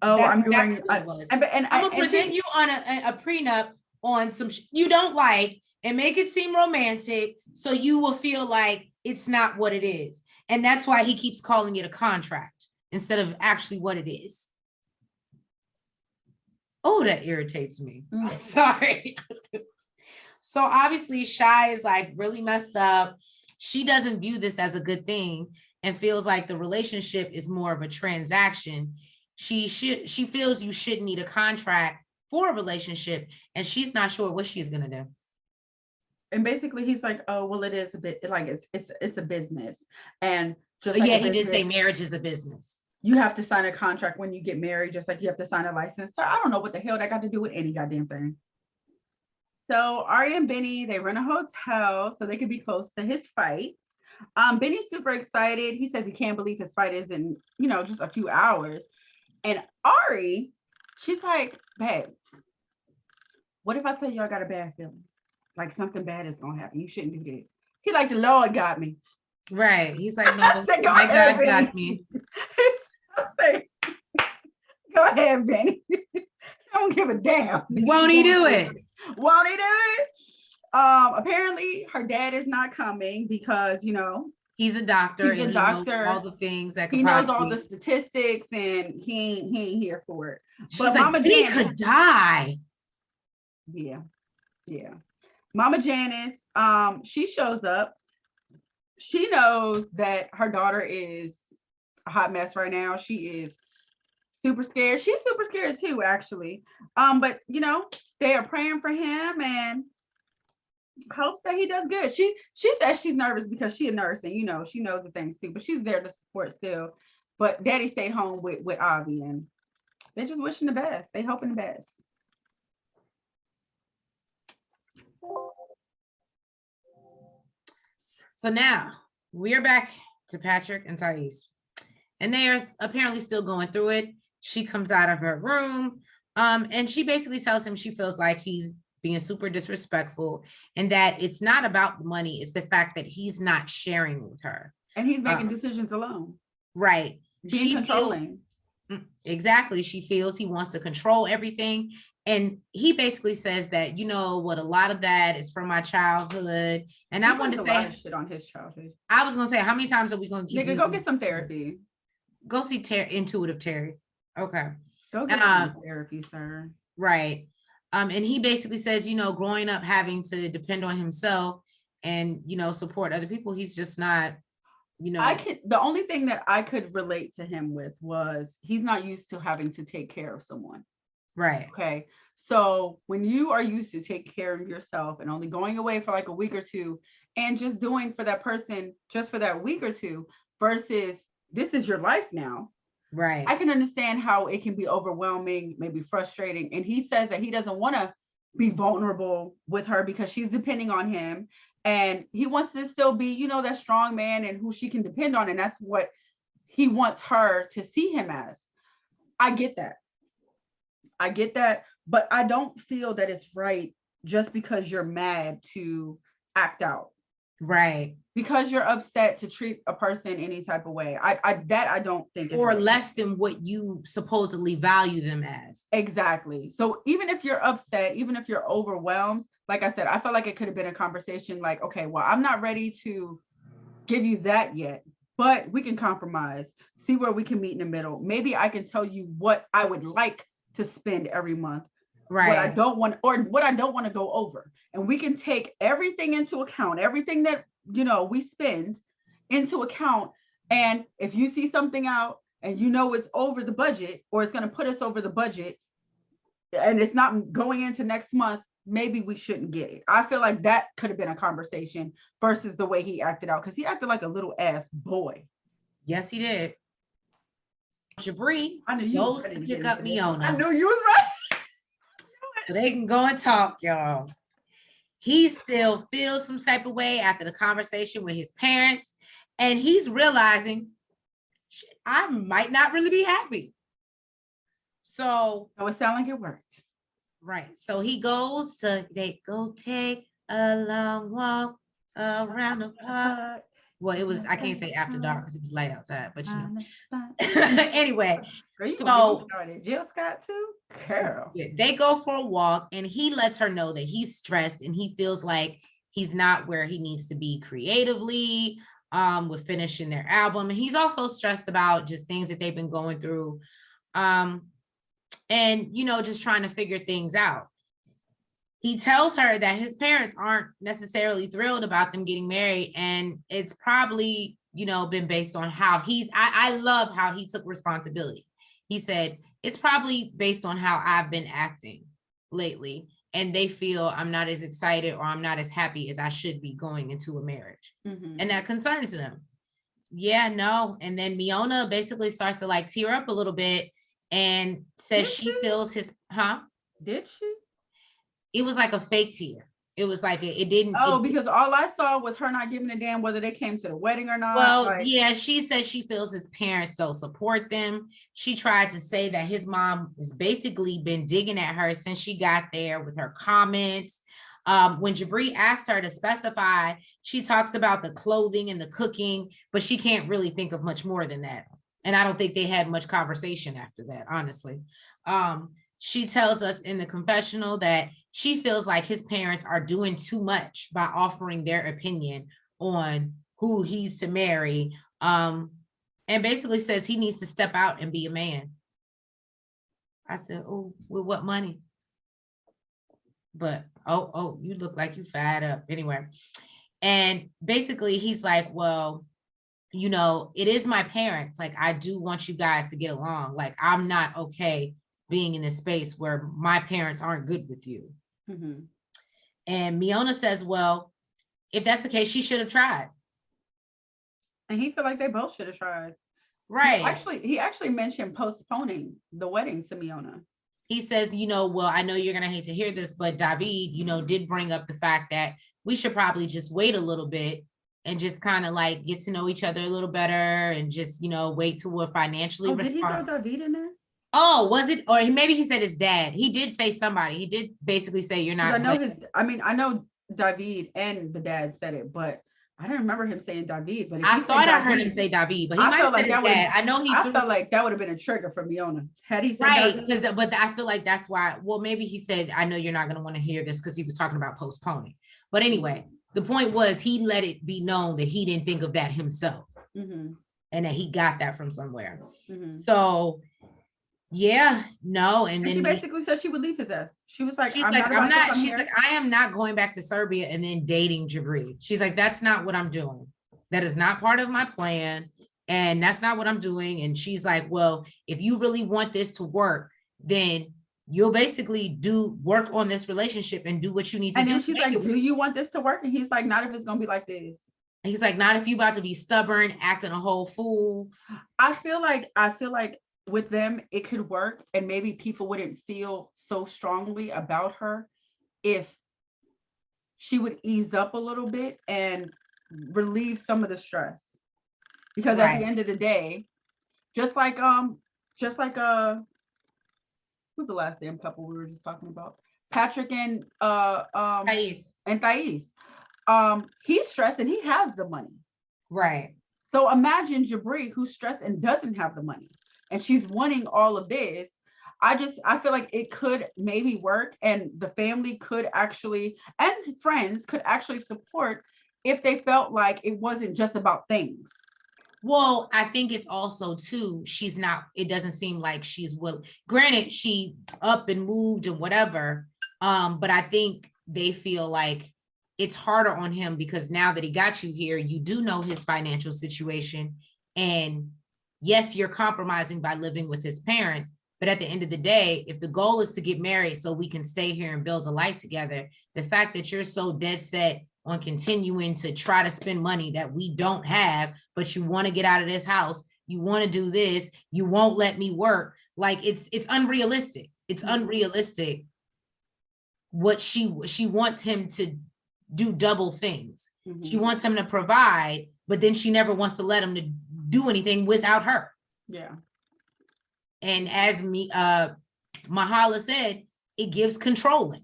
[SPEAKER 2] Oh,
[SPEAKER 1] that's
[SPEAKER 2] I'm doing
[SPEAKER 1] it.
[SPEAKER 2] And
[SPEAKER 1] I'm gonna present you on a prenup on some you don't like and make it seem romantic so you will feel like it's not what it is. And that's why he keeps calling it a contract instead of actually what it is. Oh, that irritates me. Sorry. So obviously Shy is like really messed up. She doesn't view this as a good thing and feels like the relationship is more of a transaction. She feels you shouldn't need a contract for a relationship and she's not sure what she's going to do.
[SPEAKER 2] And basically he's like, oh, well, it is a bit like it's a business. And just
[SPEAKER 1] like he did say marriage is a business.
[SPEAKER 2] You have to sign a contract when you get married, just like you have to sign a license. So I don't know what the hell that got to do with any goddamn thing. So Ari and Benny, they rent a hotel so they could be close to his fight. Benny's super excited. He says he can't believe his fight is in, just a few hours. And Ari, she's like, babe, what if I tell you I got a bad feeling? Like something bad is gonna happen. You shouldn't do this. He's like, the Lord got me.
[SPEAKER 1] Right. He's like, no, my God got me.
[SPEAKER 2] Go ahead, Benny. I don't give a damn.
[SPEAKER 1] Won't he do it?
[SPEAKER 2] Won't he do it? Apparently her dad is not coming because,
[SPEAKER 1] he's a doctor.
[SPEAKER 2] He's a
[SPEAKER 1] doctor. He knows all the things that
[SPEAKER 2] he knows all the statistics and he ain't here for it.
[SPEAKER 1] She's but like, Mama Janice could die.
[SPEAKER 2] Yeah. Mama Janice, she shows up. She knows that her daughter is a hot mess right now. She is super scared. She's super scared too, actually. But they are praying for him and hopes that he does good. She says she's nervous because she's a nurse and she knows the things too, but she's there to support still. But Daddy stayed home with Avi and they're just wishing the best. They hoping the best.
[SPEAKER 1] So now we're back to Patrick and Thais, and they are apparently still going through it. She comes out of her room, and she basically tells him she feels like he's being super disrespectful and that it's not about the money. It's the fact that he's not sharing with her.
[SPEAKER 2] And he's making decisions alone.
[SPEAKER 1] Right.
[SPEAKER 2] Being controlling.
[SPEAKER 1] Exactly. She feels he wants to control everything. And he basically says that, you know what, a lot of that is from my childhood. And
[SPEAKER 2] He
[SPEAKER 1] I wanted
[SPEAKER 2] brings
[SPEAKER 1] to
[SPEAKER 2] a lot of
[SPEAKER 1] say,
[SPEAKER 2] shit on his childhood.
[SPEAKER 1] I was gonna say, how many times are we gonna keep
[SPEAKER 2] Nigga,
[SPEAKER 1] using
[SPEAKER 2] go get
[SPEAKER 1] this?
[SPEAKER 2] some therapy.
[SPEAKER 1] Go see Intuitive Terry. Okay.
[SPEAKER 2] Go get some therapy, sir.
[SPEAKER 1] Right. And he basically says, you know, growing up having to depend on himself and, you know, support other people, he's just not, you know.
[SPEAKER 2] The only thing that I could relate to him with was he's not used to having to take care of someone.
[SPEAKER 1] Right.
[SPEAKER 2] Okay. So when you are used to taking care of yourself and only going away for like a week or two and just doing for that person just for that week or two versus this is your life now.
[SPEAKER 1] Right.
[SPEAKER 2] I can understand how it can be overwhelming, maybe frustrating. And he says that he doesn't want to be vulnerable with her because she's depending on him. And he wants to still be, you know, that strong man and who she can depend on. And that's what he wants her to see him as. I get that. But I don't feel that it's right just because you're mad to act out.
[SPEAKER 1] Right.
[SPEAKER 2] Because you're upset to treat a person any type of way. I don't think
[SPEAKER 1] or
[SPEAKER 2] right.
[SPEAKER 1] less than what you supposedly value them as.
[SPEAKER 2] Exactly. So even if you're upset, even if you're overwhelmed, like I said, I felt like it could have been a conversation like, okay, well, I'm not ready to give you that yet, but we can compromise, see where we can meet in the middle. Maybe I can tell you what I would like to spend every month. Right. What I don't want, or what I don't want to go over. And we can take everything into account, everything that, you know, we spend into account. And if you see something out and you know it's over the budget or it's going to put us over the budget and it's not going into next month, maybe we shouldn't get it. I feel like that could have been a conversation versus the way he acted out, because he acted like a little ass boy.
[SPEAKER 1] Yes, he did. Jabri
[SPEAKER 2] goes
[SPEAKER 1] to pick up Miona.
[SPEAKER 2] I knew you was right.
[SPEAKER 1] So they can go and talk, y'all. He still feels some type of way after the conversation with his parents. And he's realizing, shit, I might not really be happy. So
[SPEAKER 2] it sounds like it worked.
[SPEAKER 1] Right. So he goes to, they go take a long walk around the park. Well, it was, I can't say after dark because it was light outside, but you know. Anyway, so
[SPEAKER 2] Jill Scott too? Carol.
[SPEAKER 1] They go for a walk and he lets her know that he's stressed and he feels like he's not where he needs to be creatively with finishing their album. And he's also stressed about just things that they've been going through. And, you know, just trying to figure things out. He tells her that his parents aren't necessarily thrilled about them getting married. And it's probably, you know, been based on how I love how he took responsibility. He said, it's probably based on how I've been acting lately. And they feel I'm not as excited or I'm not as happy as I should be going into a marriage. Mm-hmm. And that concerns them. Yeah, no. And then Miona basically starts to like tear up a little bit and says she feels his,
[SPEAKER 2] Did she?
[SPEAKER 1] It was like a fake tear. It was like, it didn't.
[SPEAKER 2] Because all I saw was her not giving a damn whether they came to the wedding or not.
[SPEAKER 1] Well, yeah, she says she feels his parents don't support them. She tried to say that his mom has basically been digging at her since she got there with her comments. When Jabri asked her to specify, she talks about the clothing and the cooking, but she can't really think of much more than that. And I don't think they had much conversation after that, honestly. She tells us in the confessional that she feels like his parents are doing too much by offering their opinion on who he's to marry. And basically says he needs to step out and be a man. I said, oh, with what money? But, oh, you look like you fired up. Anyway. And basically he's like, well, you know, it is my parents. Like, I do want you guys to get along. Like, I'm not okay being in a space where my parents aren't good with you. Mm-hmm. And Miona says, well, if that's the case, she should have tried.
[SPEAKER 2] And he felt like they both should have tried.
[SPEAKER 1] Right.
[SPEAKER 2] He actually mentioned postponing the wedding to Miona.
[SPEAKER 1] He says, you know, well, I know you're going to hate to hear this, but David, you know, did bring up the fact that we should probably just wait a little bit and just kind of like get to know each other a little better and just, you know, wait till we're financially responsible.
[SPEAKER 2] Did he throw David in there?
[SPEAKER 1] Oh, was it? Or maybe he said his dad. He did say somebody. He did basically say you're not.
[SPEAKER 2] I know David and the dad said it, but I didn't remember him saying David, but if
[SPEAKER 1] I
[SPEAKER 2] he
[SPEAKER 1] thought
[SPEAKER 2] said
[SPEAKER 1] I heard him
[SPEAKER 2] David,
[SPEAKER 1] say David, but he
[SPEAKER 2] I
[SPEAKER 1] might
[SPEAKER 2] felt
[SPEAKER 1] have said
[SPEAKER 2] like
[SPEAKER 1] his
[SPEAKER 2] that would have,
[SPEAKER 1] dad. I know he
[SPEAKER 2] I
[SPEAKER 1] threw.
[SPEAKER 2] felt like that would have been a trigger for Miona. Had he said
[SPEAKER 1] Right,
[SPEAKER 2] David,
[SPEAKER 1] because but I feel like that's why. Well, maybe he said, "I know you're not going to want to hear this," because he was talking about postponing. But anyway, the point was he let it be known that he didn't think of that himself, and that he got that from somewhere. So yeah, no, and
[SPEAKER 2] and
[SPEAKER 1] then
[SPEAKER 2] she basically said she would leave his ass. She was like,
[SPEAKER 1] she's
[SPEAKER 2] I'm
[SPEAKER 1] like,
[SPEAKER 2] not
[SPEAKER 1] I'm
[SPEAKER 2] about to
[SPEAKER 1] not.
[SPEAKER 2] come
[SPEAKER 1] She's
[SPEAKER 2] here.
[SPEAKER 1] like, I am not going back to Serbia and then dating Jabri. She's like, that's not what I'm doing. That is not part of my plan, and that's not what I'm doing. And she's like, well, if you really want this to work, then you'll basically do work on this relationship and do what you need to
[SPEAKER 2] And
[SPEAKER 1] do.
[SPEAKER 2] then she's like, do you want this to work? And he's like, not if it's gonna be like this.
[SPEAKER 1] And he's like, not if you about to be stubborn, acting a whole fool.
[SPEAKER 2] I feel like with them it could work, and maybe people wouldn't feel so strongly about her if she would ease up a little bit and relieve some of the stress. Because at the end of the day, just like who's the last damn couple we were just talking about? Patrick and
[SPEAKER 1] Thais.
[SPEAKER 2] He's stressed and he has the money.
[SPEAKER 1] Right.
[SPEAKER 2] So imagine Jabri, who's stressed and doesn't have the money, and she's wanting all of this. I feel like it could maybe work, and the family could actually, and friends could actually support if they felt like it wasn't just about things.
[SPEAKER 1] Well, I think it's also too, it doesn't seem like she's willing. Granted, she up and moved and whatever. But I think they feel like it's harder on him because now that he got you here, you do know his financial situation. And yes, you're compromising by living with his parents. But at the end of the day, if the goal is to get married so we can stay here and build a life together, the fact that you're so dead set on continuing to try to spend money that we don't have, but you want to get out of this house, you want to do this, you won't let me work. Like it's unrealistic. It's unrealistic what she wants him to do double things. She wants him to provide, but then she never wants to let him to do anything without her.
[SPEAKER 2] Yeah.
[SPEAKER 1] And as Mahala said, it gives controlling.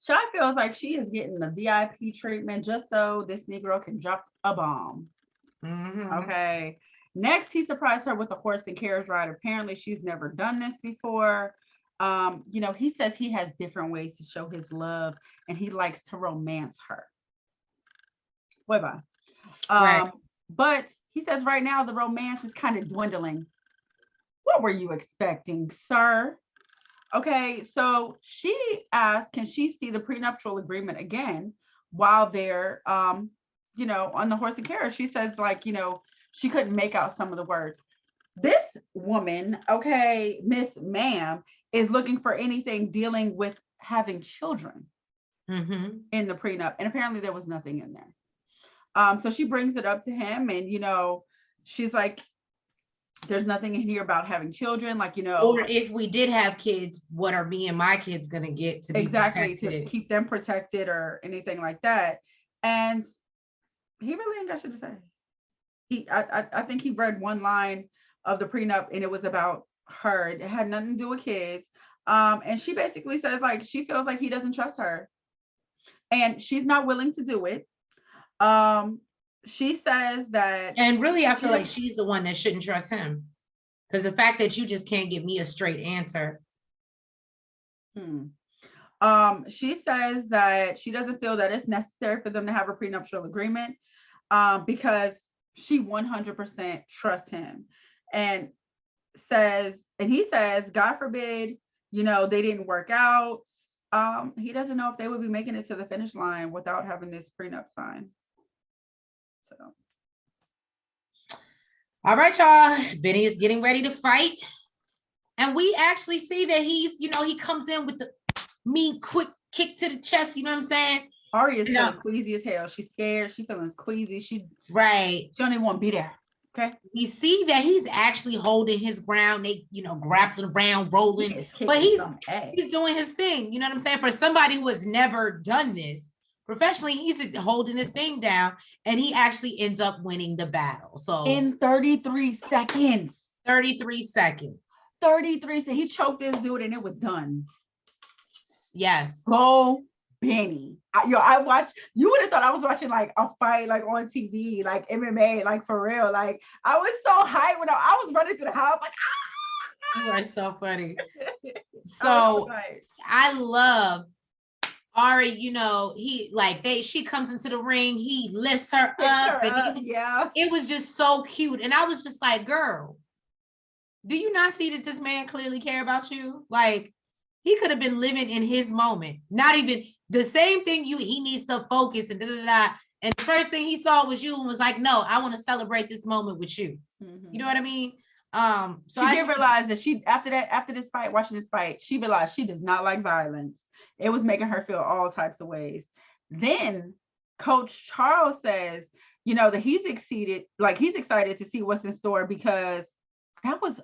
[SPEAKER 2] Shy feels like she is getting the VIP treatment just so this Negro can drop a bomb. Okay. Next, he surprised her with a horse and carriage ride. Apparently, she's never done this before. He says he has different ways to show his love, and he likes to romance her. Bye.
[SPEAKER 1] Right.
[SPEAKER 2] But he says right now the romance is kind of dwindling. What were you expecting, sir? Okay, so she asked, can she see the prenuptial agreement again while they're, on the horse and carriage? She says, she couldn't make out some of the words. This woman, okay, Miss Ma'am, is looking for anything dealing with having children in the prenup, and apparently there was nothing in there. So she brings it up to him, and she's like, there's nothing in here about having children,
[SPEAKER 1] or if we did have kids, what are me and my kids gonna get to be
[SPEAKER 2] exactly
[SPEAKER 1] protected?
[SPEAKER 2] To keep them protected or anything like that. And he really ain't got shit to say. I think he read one line of the prenup and it was about her. It had nothing to do with kids. And she basically says she feels like he doesn't trust her and she's not willing to do it. She says that,
[SPEAKER 1] and really I feel like she's the one that shouldn't trust him, because the fact that you just can't give me a straight answer.
[SPEAKER 2] She says that she doesn't feel that it's necessary for them to have a prenuptial agreement because she 100% trusts him, and he says, God forbid, they didn't work out. He doesn't know if they would be making it to the finish line without having this prenup signed. So.
[SPEAKER 1] All right, y'all. Benny is getting ready to fight. And we actually see that he's, he comes in with the mean quick kick to the chest. You know what I'm saying?
[SPEAKER 2] Ari is feeling queasy as hell. She's scared. She feeling queasy. She don't even want to be there. Okay.
[SPEAKER 1] We see that he's actually holding his ground. They, grappling around, rolling. But he's doing his thing. You know what I'm saying? For somebody who has never done this professionally, he's holding his thing down, and he actually ends up winning the battle. So
[SPEAKER 2] in 33 seconds.
[SPEAKER 1] 33 seconds.
[SPEAKER 2] 33 seconds. He choked this dude and it was done.
[SPEAKER 1] Yes.
[SPEAKER 2] Go Benny. I watched, you would have thought I was watching like a fight like on TV, like MMA, like for real. Like I was so hyped when I was running through the house, like
[SPEAKER 1] you are so funny. So I love Ari, you know, she comes into the ring, he lifts her up, it was just so cute. And I was just like, girl, do you not see that this man clearly care about you? Like, he could have been living in his moment, not even the same thing he needs to focus and da-da-da. And the first thing he saw was you and was like, no, I want to celebrate this moment with you. Mm-hmm. You know what I mean?
[SPEAKER 2] So I did realize that she, after this fight, watching this fight, she realized she does not like violence. It was making her feel all types of ways. Then Coach Charles says, you know, that he's excited to see what's in store because that was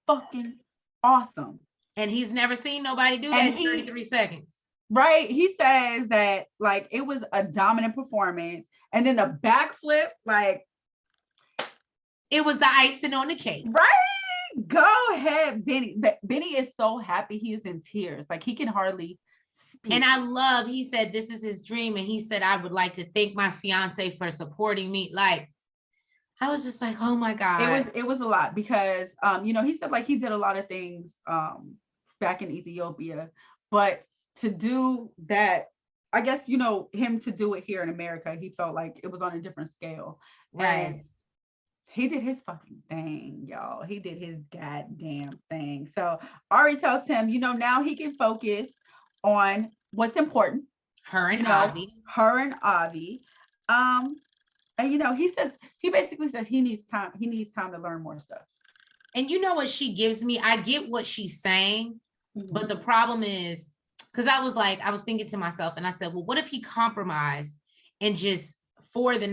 [SPEAKER 2] fucking awesome.
[SPEAKER 1] And he's never seen nobody do that in 33 seconds.
[SPEAKER 2] Right. He says that like it was a dominant performance. And then the backflip, like
[SPEAKER 1] it was the icing on the cake.
[SPEAKER 2] Right. Go ahead, Benny. Benny is so happy. He is in tears. Like he can hardly speak.
[SPEAKER 1] And he said this is his dream. And he said, I would like to thank my fiance for supporting me. Like, I was just like, oh my God.
[SPEAKER 2] It was a lot because you know, he said like he did a lot of things back in Ethiopia, but to do that, I guess, you know, him to do it here in America, he felt like it was on a different scale. Right. And he did his fucking thing, y'all. He did his goddamn thing. So Ari tells him, you know, now he can focus on what's important.
[SPEAKER 1] Her and Avi.
[SPEAKER 2] And you know, he basically says he needs time to learn more stuff.
[SPEAKER 1] And you know what she gives me? I get what she's saying, but the problem is, because I was thinking to myself, and I said, well, what if he compromised and just for the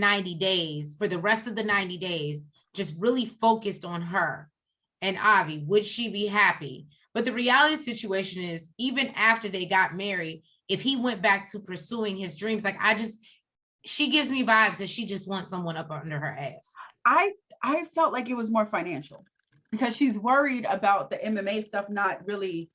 [SPEAKER 1] rest of the 90 days, just really focused on her and Avi? Would she be happy? But the reality situation is, even after they got married, if he went back to pursuing his dreams, like she gives me vibes that she just wants someone up under her ass.
[SPEAKER 2] I felt like it was more financial because she's worried about the MMA stuff not really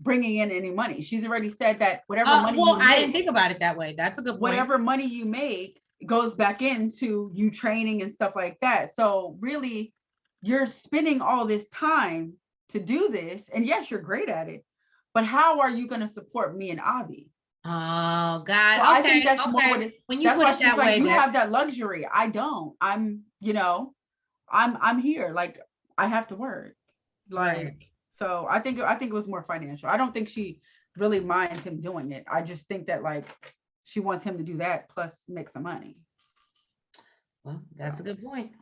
[SPEAKER 2] bringing in any money. She's already said that whatever money
[SPEAKER 1] I didn't think about it that way. That's a good point.
[SPEAKER 2] Whatever money you make goes back into you training and stuff like that. So really, you're spending all this time to do this. And yes, you're great at it. But how are you going to support me and Avi?
[SPEAKER 1] Oh God.
[SPEAKER 2] So I think that's more what
[SPEAKER 1] when you put it that way,
[SPEAKER 2] you have that luxury. I don't. I'm here. Like I have to work. Like right. So I think it was more financial. I don't think she really minds him doing it. I just think that like she wants him to do that plus make some money.
[SPEAKER 1] Well, that's a good point.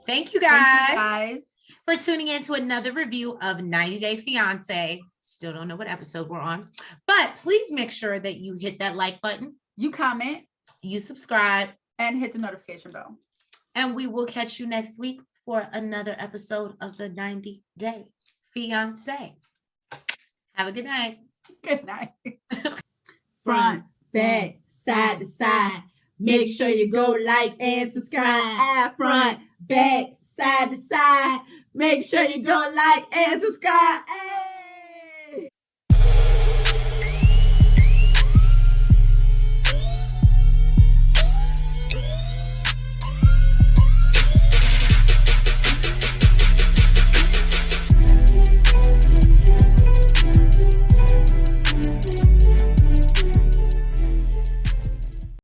[SPEAKER 1] Thank you guys for tuning in to another review of 90 Day Fiance. Still don't know what episode we're on, but please make sure that you hit that like button,
[SPEAKER 2] you comment,
[SPEAKER 1] you subscribe,
[SPEAKER 2] and hit the notification bell.
[SPEAKER 1] And we will catch you next week for another episode of the 90 Day Fiance. Have a good night.
[SPEAKER 2] Good night.
[SPEAKER 3] Front, back, side to side. Make sure you go like and subscribe. Front, back, side to side. Make sure you go like and subscribe.